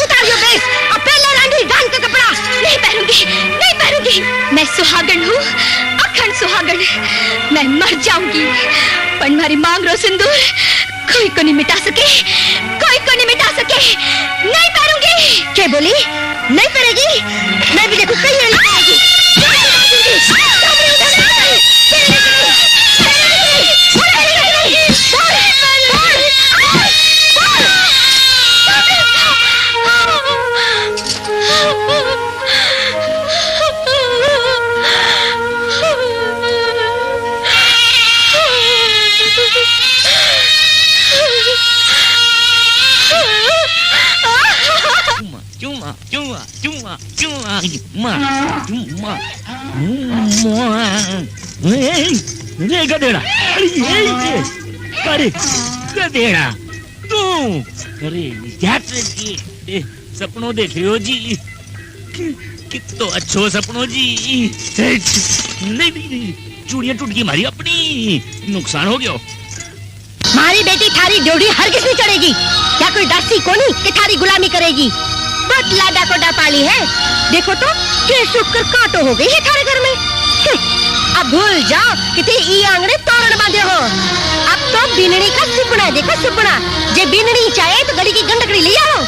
उतारियो बेस और पहले लांडी गान का कपड़ा। नहीं पहनूंगी, नहीं पहनूंगी। मैं सुहागन हूँ, अखंड सुहागन। मैं मर जाऊंगी पर तुम्हारी मांग रो सिंदूर कोई को नहीं मिटा सके, कोई को नहीं मिटा सके। नहीं पहनूंगी। क्या बोली? नहीं पहनेगी? मैं भी देखूं कहीं नहीं पहनेगी। रे गधेड़ा, अरे गधेड़ा तू, अरे सपनों देख रहे हो जी, कितो अच्छो सपनों जी। नहीं नहीं, चूड़ियां टूट गई हमारी, अपनी नुकसान हो गया। मारी बेटी थारी ड्योढ़ी हरगिज़ नहीं चढ़ेगी। क्या कोई दासी कोनी कि थारी गुलामी करेगी? बहुत लाडा कोडा पाली है। देखो तो के शुक्र कांटो हो गई है थारे घर में। अब भूल जाओ कि ते ई आंगणे तोरण बांधे हो। अब तो बिनड़ी का सुपना देखो, सुपना जे बिनड़ी चाहे तो गली की गंडकड़ी ले आओ।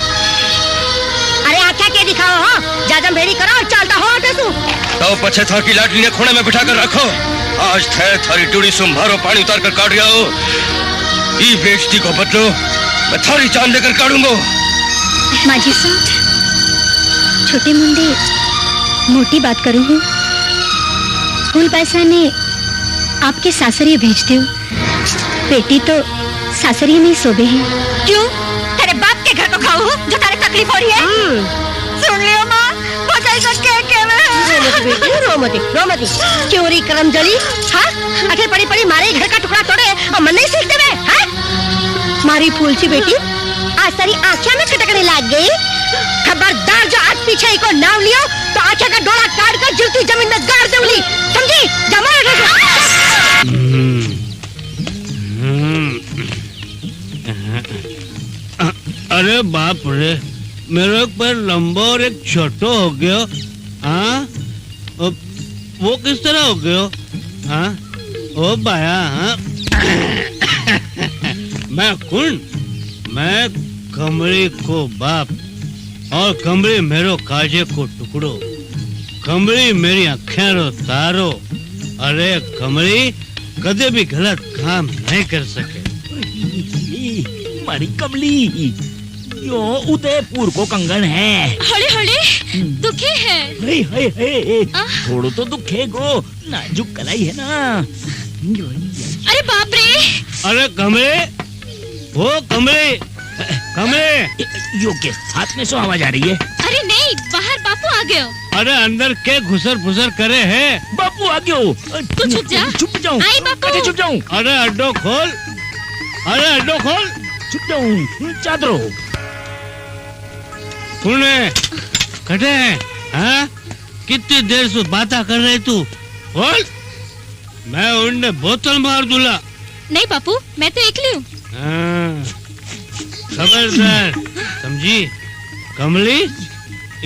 अरे आख्या के दिखाओ हो, जाजम भेड़ी करो और चलता हो आटे तू। तो पछे था की लाडली ने खूने में बिठा कर रखो। आज थे थारी टूड़ी सुम्भारो पानी उतार कर काट गया हो। ये बेइज्जती को बदलो, मैं थारी जान लेकर काटूंगा। माझी सूट छोटे मुंडे मोटी बात करूँ हूँ। फूल पैसा ने आपके सासरिये भेज दो। बेटी तो सासरिये में सोबे है। क्यों? तेरे बाप के घर को खाऊ जो तेरे तकलीफ हो रही है। सुन लियो माँ, बताई के में रो मत। क्यों री करम जली? हाँ, आखिर पड़ी पड़ी मारे घर का टुकड़ा तोड़े और मन नहीं सीखते वे। हाँ, मारी फूलची बेटी आज तेरी आँखें में कटकने लग गई। खबरदार जो आज पीछे को नाम लियो तो आँखें का डोरा काट कर जलती जमीन में गाड़ दूंगी, समझी? जमा अरे बाप रे, मेरे पैर लंबा और एक छोटो हो गया। हाँ, वो किस तरह हो गया? हाँ, ओ बाया। हाँ, मैं कमरे को बाप और कमरे मेरो काजे को टुकड़ो। कमरी मेरी आँखें रो तारो। अरे कमरी कदे भी गलत काम नहीं कर सके। मारी कमली यो उदयपुर को कंगन है। हड़े हड़े दुखी है। थोड़ो तो दुखे गो, नाजुक कलाई है ना। अरे बाप रे। अरे कमरे, वो कमरे यो के हाथ में सो आवाज आ रही है। अरे नहीं, बाहर बापू आ गयो। अरे अंदर के घुसर फुसर करे है। बापू आ गयो। तू छुप जा। छुप जाऊं। आई बापू। छुप जाऊं। अरे अड्डो खोल। छुप जाऊं। चादरो पुणे कटे हैं? हाँ, कितनी देर से बातें कर रहे तू? बोल, मैं उन्हें बोतल मार दूंगा। नहीं बापू, मैं तो एकली हूँ। हाँ, खबरदार, समझी? कमली,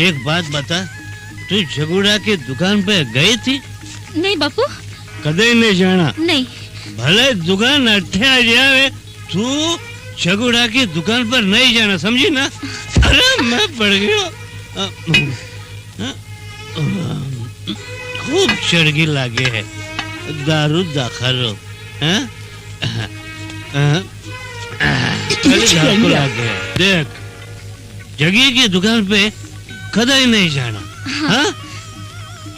एक बात बता, तू झगुड़ा की दुकान पे गई थी? नहीं बापू। कदे नहीं जाना? नहीं। भले दुकान अट्ठे आ जावे, तू झगुड़ा की दुकान पर नहीं जाना, समझी ना? अरे मैं पड़ गया। खूब चढ़गी लागे है, दारू दाखलो। देख, जगिया की दुकान पे कदा ही नहीं जाना। हाँ?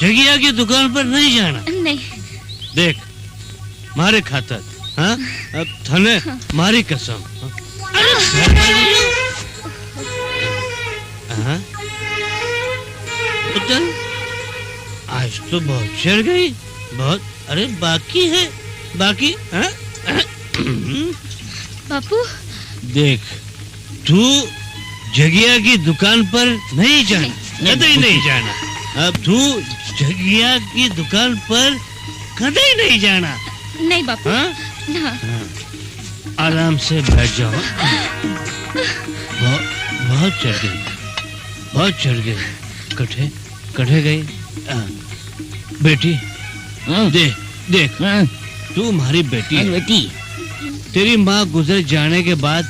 जगिया की दुकान पर नहीं जाना। नहीं। देख, मारे खातर, हाँ? अब थने मारी कसम। हाँ? चल, आज तो बहुत चढ़ गई, बहुत। अरे बाकी है, बाकी। हाँ? बापू देख, तू जगिया की दुकान पर नहीं जाना, कदे नहीं जाना। अब तू जगिया की दुकान पर कदे नहीं जाना। नहीं बापू। हाँ? हाँ। आराम से बैठ जाओ। बहुत चढ़ गई, बहुत चढ़ गई। कटे गई। बेटी, देख, तू हमारी बेटी। तेरी माँ गुजर जाने के बाद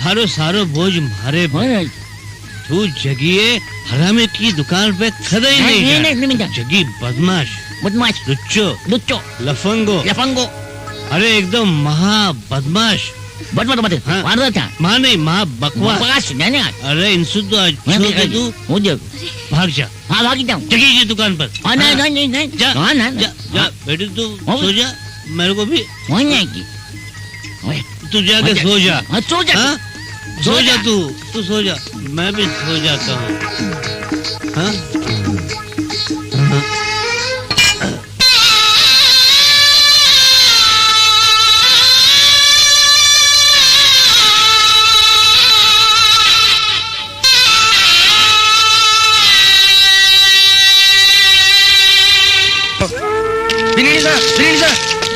थारो सारो बोझ मारे। तू जगिए हरामी की दुकान पे कदे ही नहीं जाना। जगी बदमाश, लुच्चो, लफंगो। अरे एकदम महा बदमाश। हाँ? माँ नहीं, माँ बकवास। अरे इंसु तो तू भाग जा। जगी की दुकान पर। जा बेटी, तू सो जा। मेरे को भी तू जाके सो जा। सो जा तू सो जा। मैं भी सो जाता हूँ। हाँ?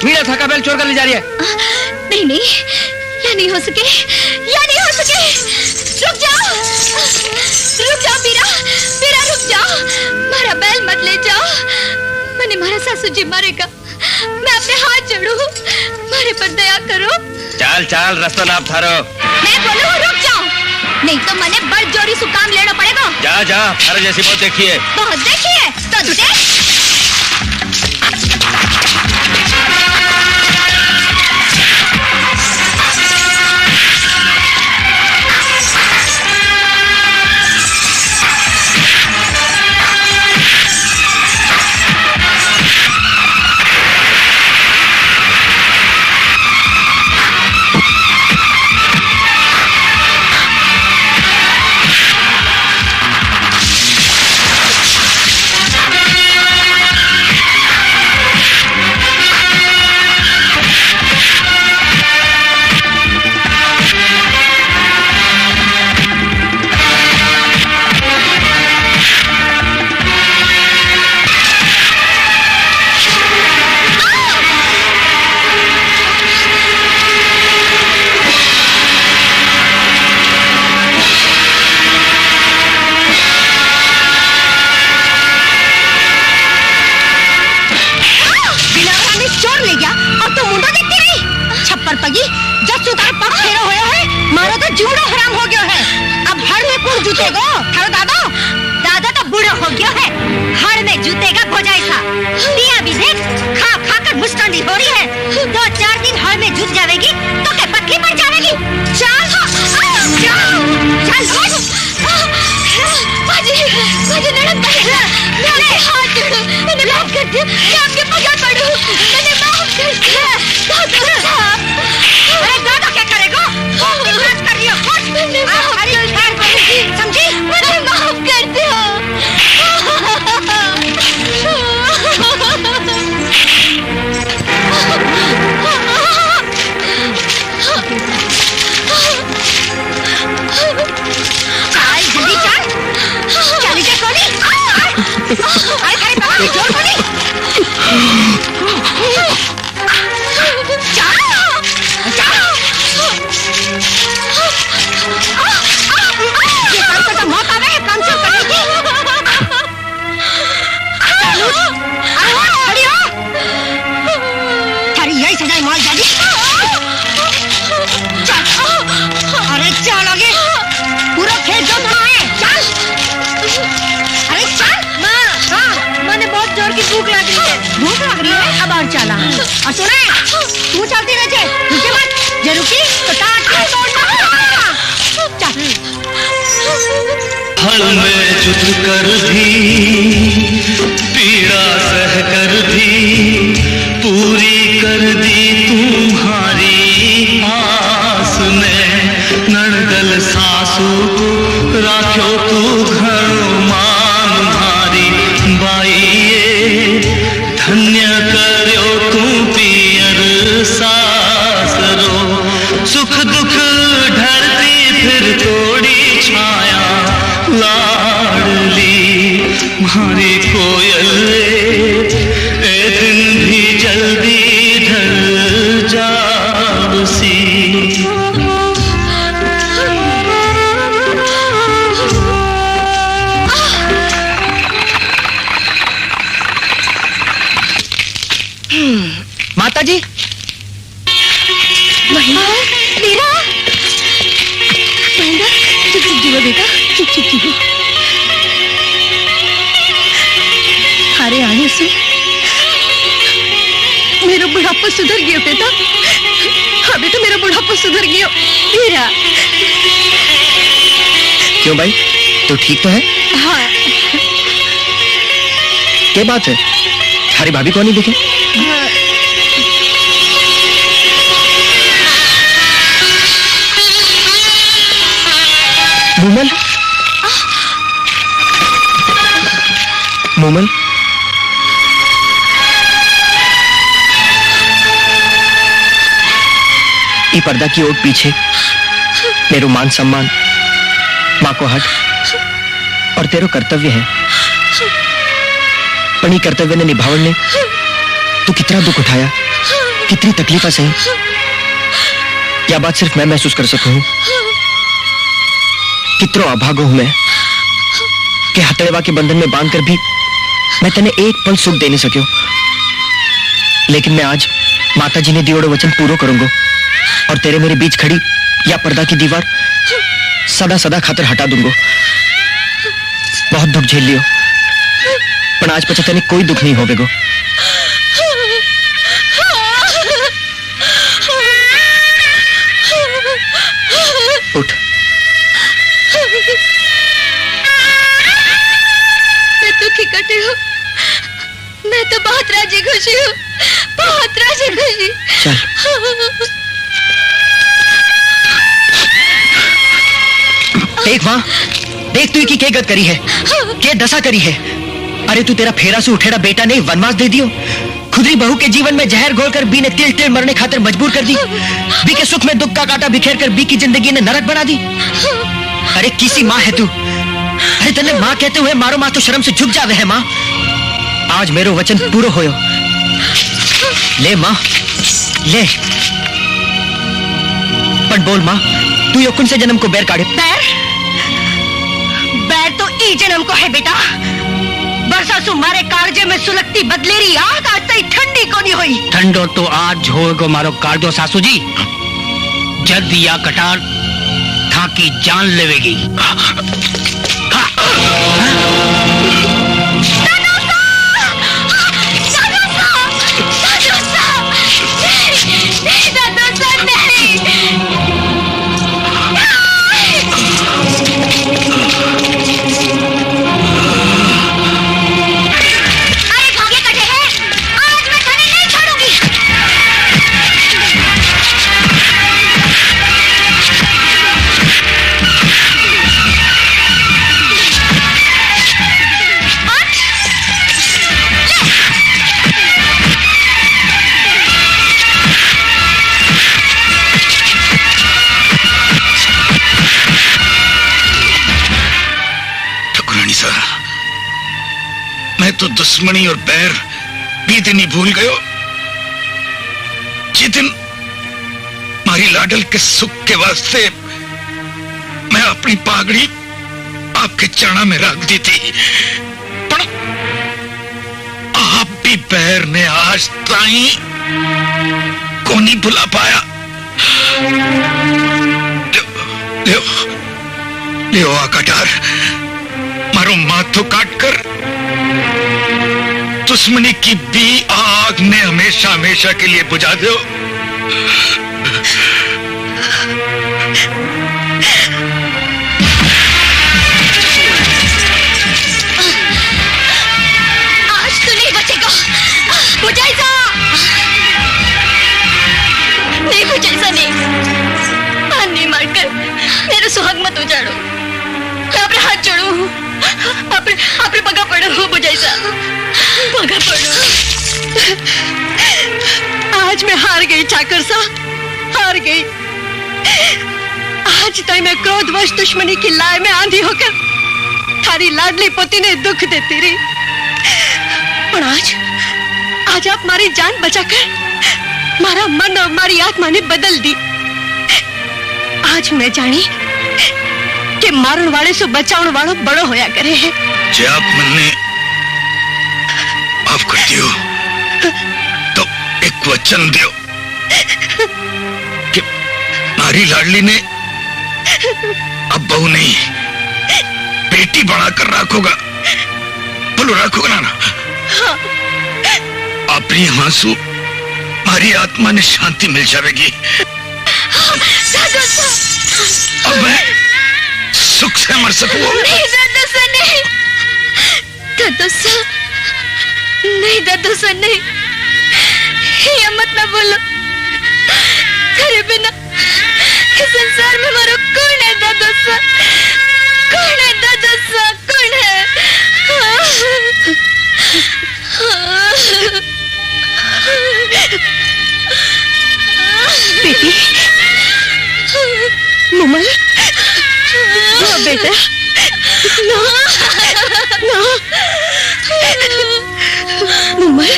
मीरा थका बैल चोर कर ले जा रही है। नहीं, यह नहीं हो सके। रुक जाओ मीरा, रुक जाओ। मारा बैल मत ले जाओ। मैंने मारा सासू जी मारेगा। मैं अपने हाथ जोड़ू, मारे पर दया करो। चाल रास्ता नाप थारो। मैं बोलूं रुक जाओ। नहीं तो मने बड़ जोरी सु काम लेना पड़ेगा। जा जा, अरे जैसी बहुत देखी है। बहुत देखी है तो देख। हल में जुट कर भी पीड़ा सह कर भी पूरी कर दी तुम्हारी आस ने नड़गल सासू राख्यो तू घर मान भारी बाई धन्य करो तू पियर सासरो सुख दुख ढरती फिर तोड़ी छाया लाडली मारी कोयल ए दिन भी जल्दी ढल जावसी। माता जी मीरा चुप चुप जीवो बेटा चुप चुप जीवो। थारे आने से मेरा बुढ़ापा सुधर गया बेटा। अभी तो मेरा बुढ़ापा सुधर गया मीरा। क्यों भाई तो ठीक तो है? हाँ क्या बात है थारी भाभी को नहीं दिखे? हाँ। मोमल मोमल ई पर्दा की ओट पीछे मेरो मान सम्मान माँ को हट और तेरो कर्तव्य है पण कर्तव्य ने निभावन ने तू कितना दुख उठाया कितनी तकलीफा सही यह बात सिर्फ मैं महसूस कर सकूं हूं। कितनो अभागो हूं मैं कि हथेवा के बंधन में बांधकर भी मैं तेने एक पल सुख दे नहीं सक्यो। लेकिन मैं आज माता जी ने दियोड़ो वचन पूरा करूंगा और तेरे मेरे बीच खड़ी या पर्दा की दीवार सदा सदा खातिर हटा दूंगा। बहुत दुख झेल लियो, पर आज पता तने कोई दुख नहीं होवेगो। उठ। मैं दुखी कटी हूँ, मैं तो बहुत राजी खुशी हूँ, बहुत राजी खुशी। चल। देख वहां, देख तू की क्या गत करी है, क्या दशा करी है। अरे तू तेरा फेरा से उठेड़ा बेटा ने वनवास दे दियो, खुदरी बहू के जीवन में जहर घोलकर बी ने तिल तिल मरने खातिर मजबूर कर दी, बी के सुख में दुख का कांटा बिखेर कर बी की जिंदगी ने नरक बना दी। अरे किसी माँ है तू, अरे तने माँ कहते हुए मारो माँ तो शर्म से झुक जावे है माँ। आज मेरो वचन पूरो होयो, ले माँ ले। पण बोल माँ, तू यो कुन से जन्म को बैर काढ़े? बैर तो ई जन्म को है बेटा। बरसा सुमारे कागजे में सुलगती बदलेरी आग आज तक ठंडी को नहीं हुई। ठंडो तो आज होएगो मारो काढ़ो सासू जी। जल्द या कटार था की जान लेवेगी। मैं तो दुश्मनी और बैर भी दिन ही भूल गयो। जिस दिन मारी लाडल के सुख के वास्ते मैं अपनी पागड़ी आपके चरणों में रख दी थी, पर आप भी बैर ने आज ताई को नहीं भुला पाया। लियो लियो आकाटार, मारो माथो काट कर दुश्मनी की भी आग ने हमेशा हमेशा के लिए बुझा दो। आज तो नहीं बचेगा, बुझाइसा नहीं, बुझाइसा नहीं। पान नहीं मारकर मेरे सुहाग मत उजाड़ो, मैं अपने हाथ जोड़ू, अपने पगा पड़ो, बुझाइसा पगा पड़ो। आज मैं हार गई ठाकुर साहब, हार गई। आज तक मैं क्रोधवश दुश्मनी की लाए में आंधी होकर थारी लाडली पोती ने दुख देती रही, पर आज आप मारी जान बचाकर मारा मन और मारी आत्मा ने बदल दी। आज मैं जानी कि मारण वाले से बचाने वालों बड़ो होया करे है। जे आप मन्ने माफ कर दियो तो एक वचन दियो कि मारी लाडली ने अब बहू नहीं बेटी बनाकर रखोगा। बोलो रखोगा ना? हाँ। अपनी आंसू मारी आत्मा ने शांति मिल जाएगी। अब मैं सुख से मर सकूं? नहीं दादूसा नहीं, दादूसा नहीं, दादूसा नहीं, ये मत ना बोलो। तेरे बिना इस संसार में मारो कौन है दादूसा? कौन है दादूसा? कौन है? बेटी मुमल, ना बेटा, ना ना मुमल।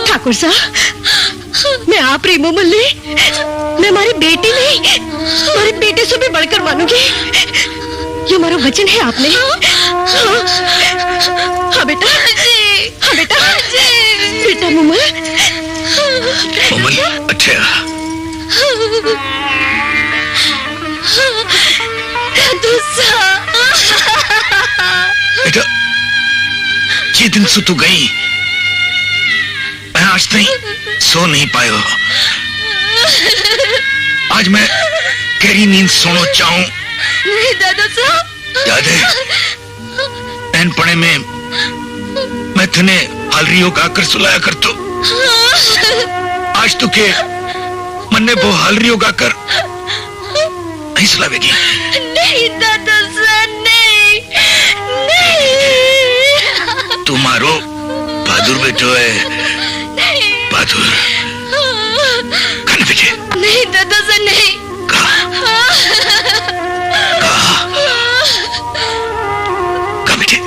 ठाकुर साहब, मैं आप रही मुमल नहीं, मैं हमारी बेटी नहीं, हमारे बेटे से भी बढ़कर मानूंगी। ये हमारा वचन है आपने। हाँ बेटा, हाँ बेटा, बेटा मुमल। मुमल, अच्छा बेटा, ये दिन से तू गई, मैं आज नहीं सो नहीं पायो। आज मैं गहरी नींद सोना चाहूं। नहीं दादा साहब। याद है पड़े में मैं तने हलरियों गाकर सुलाया कर तो आज तो के मन्ने वो हलरियों गाकर नहीं सुलावेगी। नहीं दादा साहब, नहीं नहीं। तुम्हारो बहादुर बेटो है, बहादुर। खाने बेटे। नहीं दादा साहब, नहीं। कहा बेटे।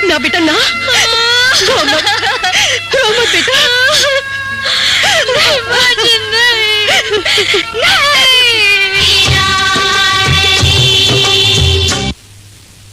ना बेटा ना, रो मत बेटा। नहीं, नहीं।